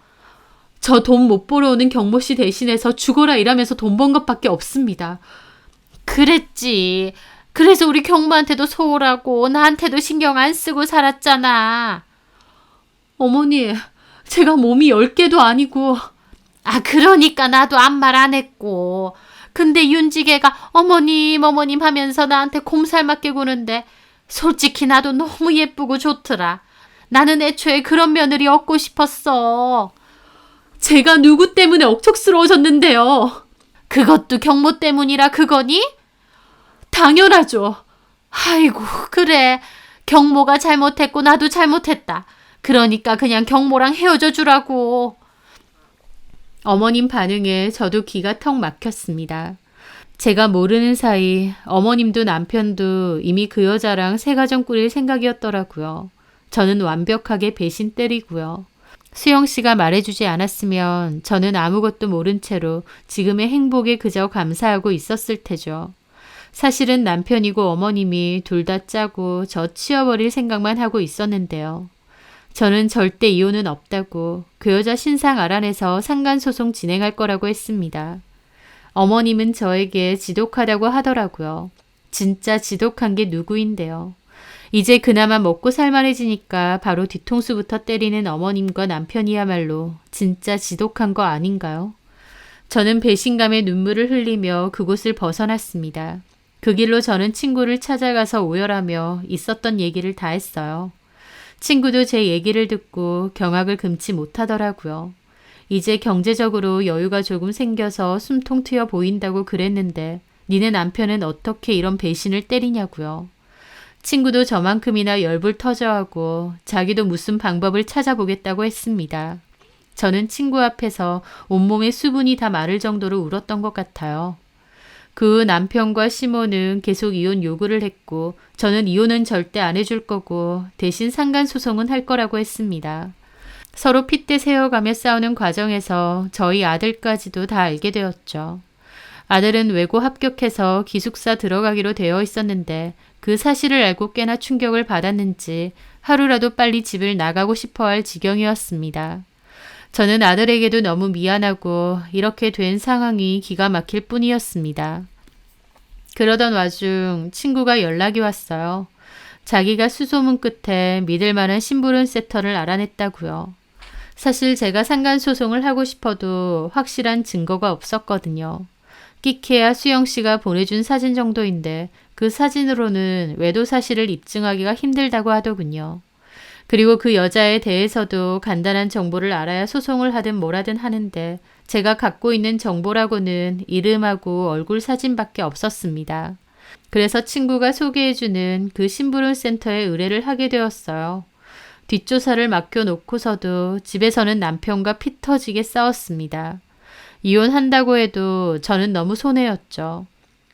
A: 저 돈 못 벌어오는 경모 씨 대신해서 죽어라 일하면서 돈 번 것밖에 없습니다. 그랬지. 그래서 우리 경모한테도 소홀하고 나한테도 신경 안 쓰고 살았잖아. 어머니, 제가 몸이 10개도 아니고. 그러니까 나도 아무 말 안 했고. 근데 윤지개가 어머님 하면서 나한테 곰살맞게 구는데 솔직히 나도 너무 예쁘고 좋더라. 나는 애초에 그런 며느리 얻고 싶었어. 제가 누구 때문에 억척스러워졌는데요. 그것도 경모 때문이라 그거니? 당연하죠. 아이고, 그래. 경모가 잘못했고 나도 잘못했다. 그러니까 그냥 경모랑 헤어져 주라고. 어머님 반응에 저도 기가 턱 막혔습니다. 제가 모르는 사이 어머님도 남편도 이미 그 여자랑 새 가정 꾸릴 생각이었더라고요. 저는 완벽하게 배신 때리고요. 수영 씨가 말해주지 않았으면 저는 아무것도 모른 채로 지금의 행복에 그저 감사하고 있었을 테죠. 사실은 남편이고 어머님이 둘 다 짜고 저 치워버릴 생각만 하고 있었는데요. 저는 절대 이혼은 없다고 그 여자 신상 알아내서 상간소송 진행할 거라고 했습니다. 어머님은 저에게 지독하다고 하더라고요. 진짜 지독한 게 누구인데요. 이제 그나마 먹고 살만해지니까 바로 뒤통수부터 때리는 어머님과 남편이야말로 진짜 지독한 거 아닌가요? 저는 배신감에 눈물을 흘리며 그곳을 벗어났습니다. 그 길로 저는 친구를 찾아가서 오열하며 있었던 얘기를 다 했어요. 친구도 제 얘기를 듣고 경악을 금치 못하더라고요. 이제 경제적으로 여유가 조금 생겨서 숨통 트여 보인다고 그랬는데 니네 남편은 어떻게 이런 배신을 때리냐고요. 친구도 저만큼이나 열불 터져하고 자기도 무슨 방법을 찾아보겠다고 했습니다. 저는 친구 앞에서 온몸에 수분이 다 마를 정도로 울었던 것 같아요. 그 남편과 시모는 계속 이혼 요구를 했고 저는 이혼은 절대 안 해줄 거고 대신 상간소송은 할 거라고 했습니다. 서로 핏대 세워가며 싸우는 과정에서 저희 아들까지도 다 알게 되었죠. 아들은 외고 합격해서 기숙사 들어가기로 되어 있었는데 그 사실을 알고 꽤나 충격을 받았는지 하루라도 빨리 집을 나가고 싶어 할 지경이었습니다. 저는 아들에게도 너무 미안하고 이렇게 된 상황이 기가 막힐 뿐이었습니다. 그러던 와중 친구가 연락이 왔어요. 자기가 수소문 끝에 믿을 만한 심부름 세터를 알아냈다고요. 사실 제가 상간소송을 하고 싶어도 확실한 증거가 없었거든요. 끼케야 수영 씨가 보내준 사진 정도인데 그 사진으로는 외도 사실을 입증하기가 힘들다고 하더군요. 그리고 그 여자에 대해서도 간단한 정보를 알아야 소송을 하든 뭐라든 하는데 제가 갖고 있는 정보라고는 이름하고 얼굴 사진밖에 없었습니다. 그래서 친구가 소개해주는 그 심부름 센터에 의뢰를 하게 되었어요. 뒷조사를 맡겨놓고서도 집에서는 남편과 피 터지게 싸웠습니다. 이혼한다고 해도 저는 너무 손해였죠.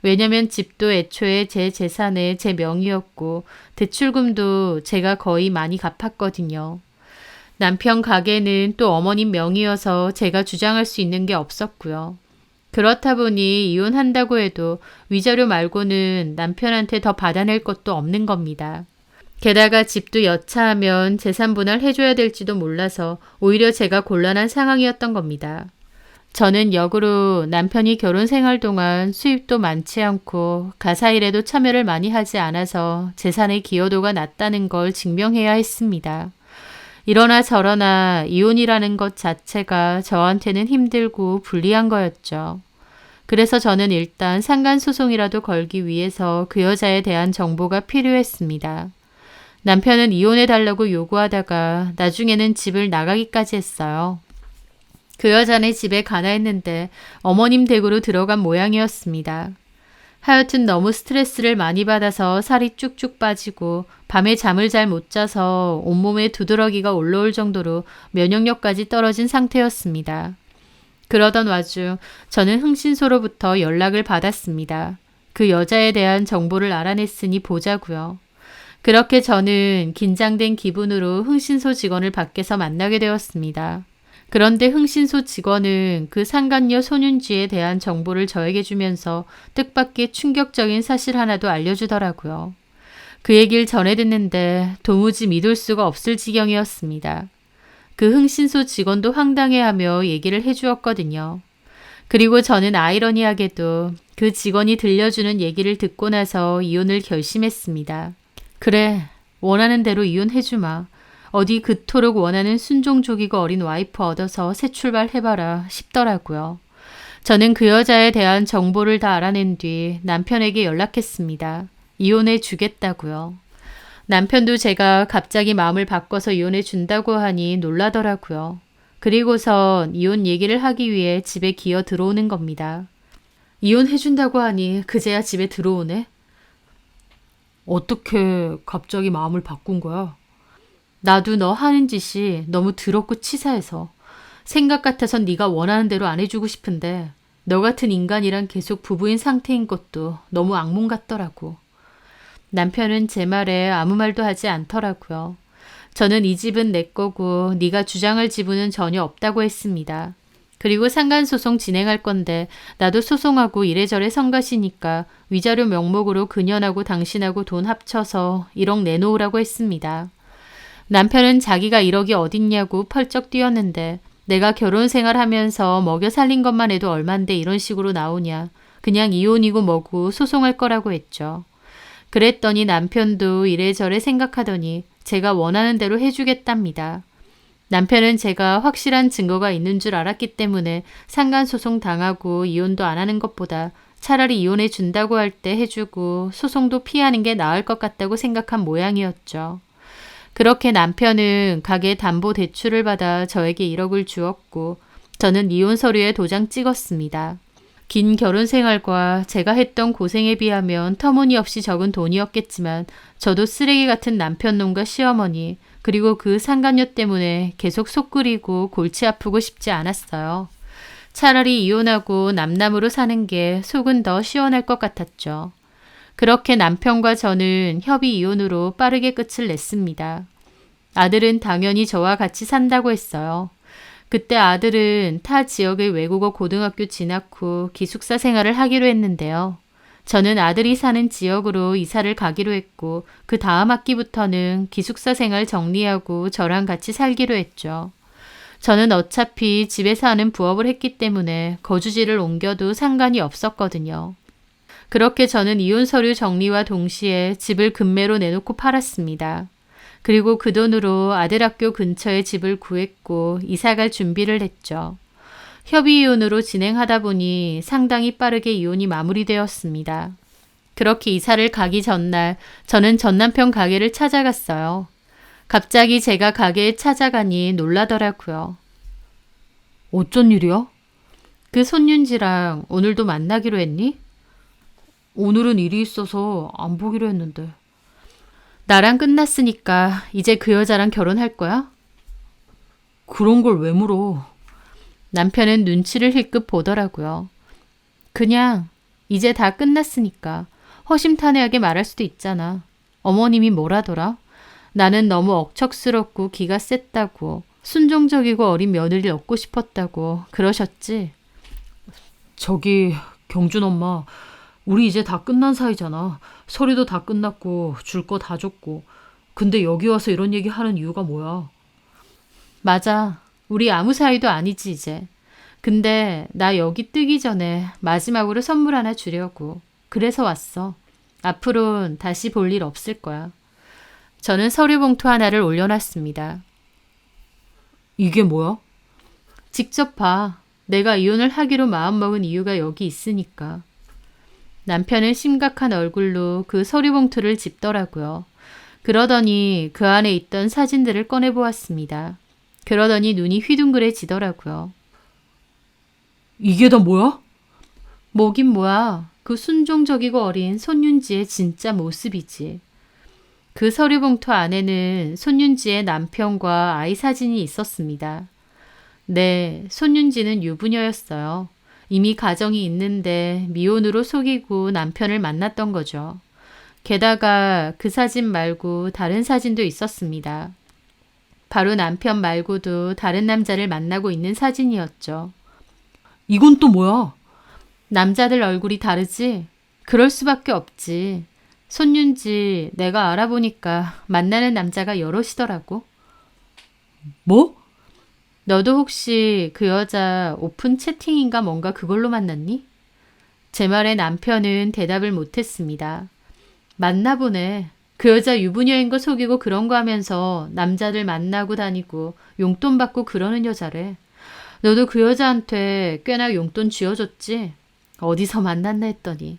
A: 왜냐면 집도 애초에 제 재산에 제 명의였고 대출금도 제가 거의 많이 갚았거든요. 남편 가게는 또 어머님 명의여서 제가 주장할 수 있는 게 없었고요. 그렇다 보니 이혼한다고 해도 위자료 말고는 남편한테 더 받아낼 것도 없는 겁니다. 게다가 집도 여차하면 재산 분할 해줘야 될지도 몰라서 오히려 제가 곤란한 상황이었던 겁니다. 저는 역으로 남편이 결혼 생활 동안 수입도 많지 않고 가사일에도 참여를 많이 하지 않아서 재산의 기여도가 낮다는 걸 증명해야 했습니다. 이러나 저러나 이혼이라는 것 자체가 저한테는 힘들고 불리한 거였죠. 그래서 저는 일단 상간소송이라도 걸기 위해서 그 여자에 대한 정보가 필요했습니다. 남편은 이혼해달라고 요구하다가 나중에는 집을 나가기까지 했어요. 그 여자네 집에 가나 했는데 어머님 댁으로 들어간 모양이었습니다. 하여튼 너무 스트레스를 많이 받아서 살이 쭉쭉 빠지고 밤에 잠을 잘 못 자서 온몸에 두드러기가 올라올 정도로 면역력까지 떨어진 상태였습니다. 그러던 와중 저는 흥신소로부터 연락을 받았습니다. 그 여자에 대한 정보를 알아냈으니 보자고요. 그렇게 저는 긴장된 기분으로 흥신소 직원을 밖에서 만나게 되었습니다. 그런데 흥신소 직원은 그 상간녀 손윤지에 대한 정보를 저에게 주면서 뜻밖의 충격적인 사실 하나도 알려주더라고요. 그 얘기를 전해 듣는데 도무지 믿을 수가 없을 지경이었습니다. 그 흥신소 직원도 황당해하며 얘기를 해주었거든요. 그리고 저는 아이러니하게도 그 직원이 들려주는 얘기를 듣고 나서 이혼을 결심했습니다. 그래, 원하는 대로 이혼해주마. 어디 그토록 원하는 순종족이고 어린 와이프 얻어서 새 출발해봐라 싶더라고요. 저는 그 여자에 대한 정보를 다 알아낸 뒤 남편에게 연락했습니다. 이혼해 주겠다고요. 남편도 제가 갑자기 마음을 바꿔서 이혼해 준다고 하니 놀라더라고요. 그리고선 이혼 얘기를 하기 위해 집에 기어 들어오는 겁니다. 이혼해 준다고 하니 그제야 집에 들어오네? 어떻게 갑자기 마음을 바꾼 거야? 나도 너 하는 짓이 너무 더럽고 치사해서 생각 같아선 네가 원하는 대로 안 해주고 싶은데 너 같은 인간이랑 계속 부부인 상태인 것도 너무 악몽 같더라고. 남편은 제 말에 아무 말도 하지 않더라고요. 저는 이 집은 내 거고 네가 주장할 지분은 전혀 없다고 했습니다. 그리고 상간소송 진행할 건데 나도 소송하고 이래저래 성가시니까 위자료 명목으로 그년하고 당신하고 돈 합쳐서 1억 내놓으라고 했습니다. 남편은 자기가 1억이 어딨냐고 펄쩍 뛰었는데 내가 결혼 생활하면서 먹여 살린 것만 해도 얼만데 이런 식으로 나오냐. 그냥 이혼이고 뭐고 소송할 거라고 했죠. 그랬더니 남편도 이래저래 생각하더니 제가 원하는 대로 해주겠답니다. 남편은 제가 확실한 증거가 있는 줄 알았기 때문에 상간소송 당하고 이혼도 안 하는 것보다 차라리 이혼해 준다고 할 때 해주고 소송도 피하는 게 나을 것 같다고 생각한 모양이었죠. 그렇게 남편은 가게 담보 대출을 받아 저에게 1억을 주었고 저는 이혼 서류에 도장 찍었습니다. 긴 결혼 생활과 제가 했던 고생에 비하면 터무니없이 적은 돈이었겠지만 저도 쓰레기 같은 남편놈과 시어머니 그리고 그 상간녀 때문에 계속 속 끓이고 골치 아프고 싶지 않았어요. 차라리 이혼하고 남남으로 사는 게 속은 더 시원할 것 같았죠. 그렇게 남편과 저는 협의 이혼으로 빠르게 끝을 냈습니다. 아들은 당연히 저와 같이 산다고 했어요. 그때 아들은 타 지역의 외국어 고등학교 진학 후 기숙사 생활을 하기로 했는데요. 저는 아들이 사는 지역으로 이사를 가기로 했고 그 다음 학기부터는 기숙사 생활 정리하고 저랑 같이 살기로 했죠. 저는 어차피 집에서 하는 부업을 했기 때문에 거주지를 옮겨도 상관이 없었거든요. 그렇게 저는 이혼 서류 정리와 동시에 집을 급매로 내놓고 팔았습니다. 그리고 그 돈으로 아들 학교 근처에 집을 구했고 이사갈 준비를 했죠. 협의 이혼으로 진행하다 보니 상당히 빠르게 이혼이 마무리되었습니다. 그렇게 이사를 가기 전날 저는 전남편 가게를 찾아갔어요. 갑자기 제가 가게에 찾아가니 놀라더라고요. 어쩐 일이야? 그 손윤지랑 오늘도 만나기로 했니? 오늘은 일이 있어서 안 보기로 했는데. 나랑 끝났으니까 이제 그 여자랑 결혼할 거야? 그런 걸 왜 물어? 남편은 눈치를 힐끗 보더라고요. 그냥 이제 다 끝났으니까 허심탄회하게 말할 수도 있잖아. 어머님이 뭐라더라? 나는 너무 억척스럽고 기가 셌다고 순종적이고 어린 며느리를 얻고 싶었다고 그러셨지? 저기 경준 엄마, 우리 이제 다 끝난 사이잖아. 서류도 다 끝났고 줄 거 다 줬고. 근데 여기 와서 이런 얘기 하는 이유가 뭐야? 맞아. 우리 아무 사이도 아니지 이제. 근데 나 여기 뜨기 전에 마지막으로 선물 하나 주려고. 그래서 왔어. 앞으로는 다시 볼 일 없을 거야. 저는 서류 봉투 하나를 올려놨습니다. 이게 뭐야? 직접 봐. 내가 이혼을 하기로 마음먹은 이유가 여기 있으니까. 남편은 심각한 얼굴로 그 서류 봉투를 집더라고요. 그러더니 그 안에 있던 사진들을 꺼내보았습니다. 그러더니 눈이 휘둥그레지더라고요. 이게 다 뭐야? 뭐긴 뭐야. 그 순종적이고 어린 손윤지의 진짜 모습이지. 그 서류 봉투 안에는 손윤지의 남편과 아이 사진이 있었습니다. 네, 손윤지는 유부녀였어요. 이미 가정이 있는데 미혼으로 속이고 남편을 만났던 거죠. 게다가 그 사진 말고 다른 사진도 있었습니다. 바로 남편 말고도 다른 남자를 만나고 있는 사진이었죠. 이건 또 뭐야? 남자들 얼굴이 다르지? 그럴 수밖에 없지. 손윤지 내가 알아보니까 만나는 남자가 여럿이더라고. 뭐? 너도 혹시 그 여자 오픈 채팅인가 뭔가 그걸로 만났니? 제 말에 남편은 대답을 못했습니다. 맞나 보네. 그 여자 유부녀인 거 속이고 그런 거 하면서 남자들 만나고 다니고 용돈 받고 그러는 여자래. 너도 그 여자한테 꽤나 용돈 쥐어줬지? 어디서 만났나 했더니.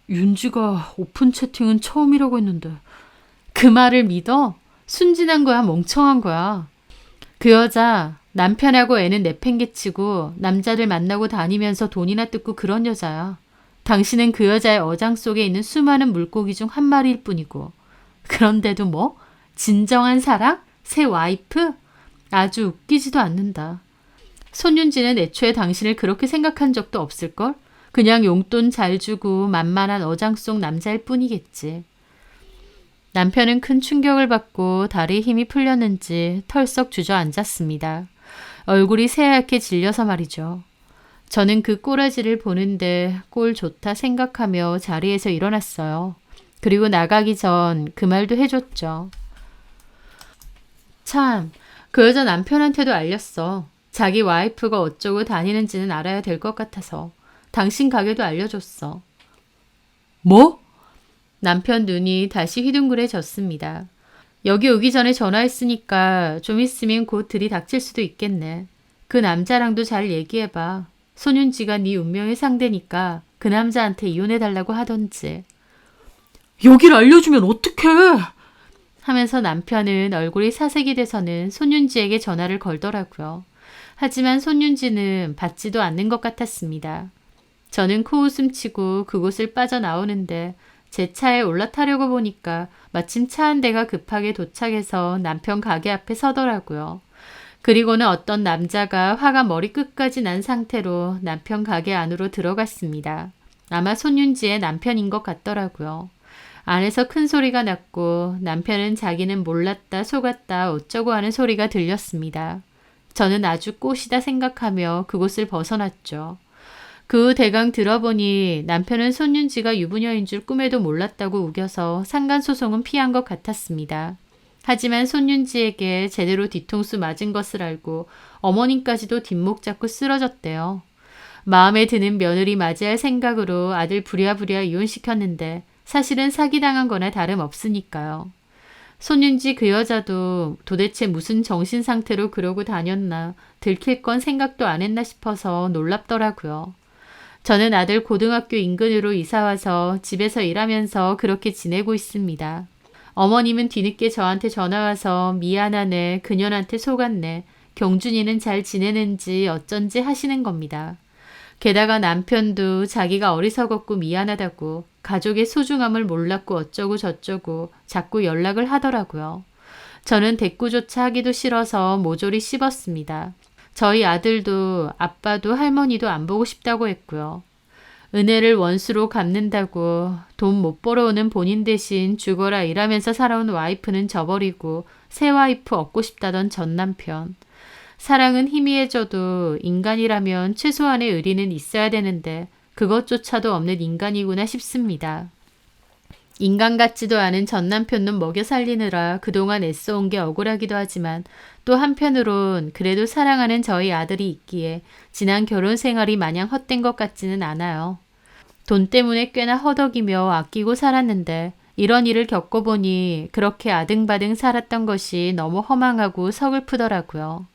A: 윤지가 오픈 채팅은 처음이라고 했는데. 그 말을 믿어? 순진한 거야, 멍청한 거야. 그 여자 남편하고 애는 내팽개치고 남자들 만나고 다니면서 돈이나 뜯고 그런 여자야. 당신은 그 여자의 어장 속에 있는 수많은 물고기 중 한 마리일 뿐이고. 그런데도 뭐? 진정한 사랑? 새 와이프? 아주 웃기지도 않는다. 손윤지는 애초에 당신을 그렇게 생각한 적도 없을걸? 그냥 용돈 잘 주고 만만한 어장 속 남자일 뿐이겠지. 남편은 큰 충격을 받고 다리에 힘이 풀렸는지 털썩 주저앉았습니다. 얼굴이 새하얗게 질려서 말이죠. 저는 그 꼬라지를 보는데 꼴 좋다 생각하며 자리에서 일어났어요. 그리고 나가기 전 그 말도 해줬죠. 참, 그 여자 남편한테도 알렸어. 자기 와이프가 어쩌고 다니는지는 알아야 될 것 같아서. 당신 가게도 알려줬어. 뭐? 남편 눈이 다시 휘둥그레졌습니다. 여기 오기 전에 전화했으니까 좀 있으면 곧 들이닥칠 수도 있겠네. 그 남자랑도 잘 얘기해봐. 손윤지가 네 운명의 상대니까 그 남자한테 이혼해달라고 하던지. 여길 알려주면 어떡해? 하면서 남편은 얼굴이 사색이 돼서는 손윤지에게 전화를 걸더라고요. 하지만 손윤지는 받지도 않는 것 같았습니다. 저는 코웃음 치고 그곳을 빠져나오는데 제 차에 올라타려고 보니까 마침 차 한 대가 급하게 도착해서 남편 가게 앞에 서더라고요. 그리고는 어떤 남자가 화가 머리끝까지 난 상태로 남편 가게 안으로 들어갔습니다. 아마 손윤지의 남편인 것 같더라고요. 안에서 큰 소리가 났고 남편은 자기는 몰랐다 속았다 어쩌고 하는 소리가 들렸습니다. 저는 아주 꽃이다 생각하며 그곳을 벗어났죠. 그 후 대강 들어보니 남편은 손윤지가 유부녀인 줄 꿈에도 몰랐다고 우겨서 상간소송은 피한 것 같았습니다. 하지만 손윤지에게 제대로 뒤통수 맞은 것을 알고 어머님까지도 뒷목 잡고 쓰러졌대요. 마음에 드는 며느리 맞이할 생각으로 아들 부랴부랴 이혼시켰는데 사실은 사기당한 거나 다름없으니까요. 손윤지 그 여자도 도대체 무슨 정신상태로 그러고 다녔나 들킬 건 생각도 안 했나 싶어서 놀랍더라고요. 저는 아들 고등학교 인근으로 이사와서 집에서 일하면서 그렇게 지내고 있습니다. 어머님은 뒤늦게 저한테 전화와서 미안하네, 그년한테 속았네, 경준이는 잘 지내는지 어쩐지 하시는 겁니다. 게다가 남편도 자기가 어리석었고 미안하다고 가족의 소중함을 몰랐고 어쩌고 저쩌고 자꾸 연락을 하더라고요. 저는 대꾸조차 하기도 싫어서 모조리 씹었습니다. 저희 아들도 아빠도 할머니도 안 보고 싶다고 했고요. 은혜를 원수로 갚는다고 돈 못 벌어오는 본인 대신 죽어라 일하면서 살아온 와이프는 저버리고 새 와이프 얻고 싶다던 전 남편. 사랑은 희미해져도 인간이라면 최소한의 의리는 있어야 되는데 그것조차도 없는 인간이구나 싶습니다. 인간 같지도 않은 전 남편은 먹여 살리느라 그동안 애써온 게 억울하기도 하지만 또 한편으론 그래도 사랑하는 저희 아들이 있기에 지난 결혼 생활이 마냥 헛된 것 같지는 않아요. 돈 때문에 꽤나 허덕이며 아끼고 살았는데 이런 일을 겪어보니 그렇게 아등바등 살았던 것이 너무 허망하고 서글프더라고요.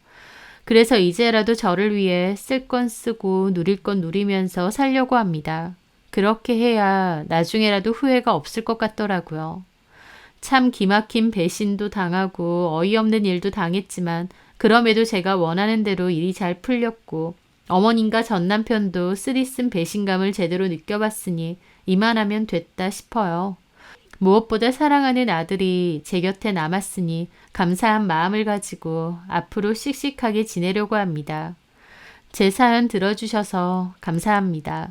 A: 그래서 이제라도 저를 위해 쓸 건 쓰고 누릴 건 누리면서 살려고 합니다. 그렇게 해야 나중에라도 후회가 없을 것 같더라고요. 참 기막힌 배신도 당하고 어이없는 일도 당했지만 그럼에도 제가 원하는 대로 일이 잘 풀렸고 어머님과 전 남편도 쓰디쓴 배신감을 제대로 느껴봤으니 이만하면 됐다 싶어요. 무엇보다 사랑하는 아들이 제 곁에 남았으니 감사한 마음을 가지고 앞으로 씩씩하게 지내려고 합니다. 제 사연 들어주셔서 감사합니다.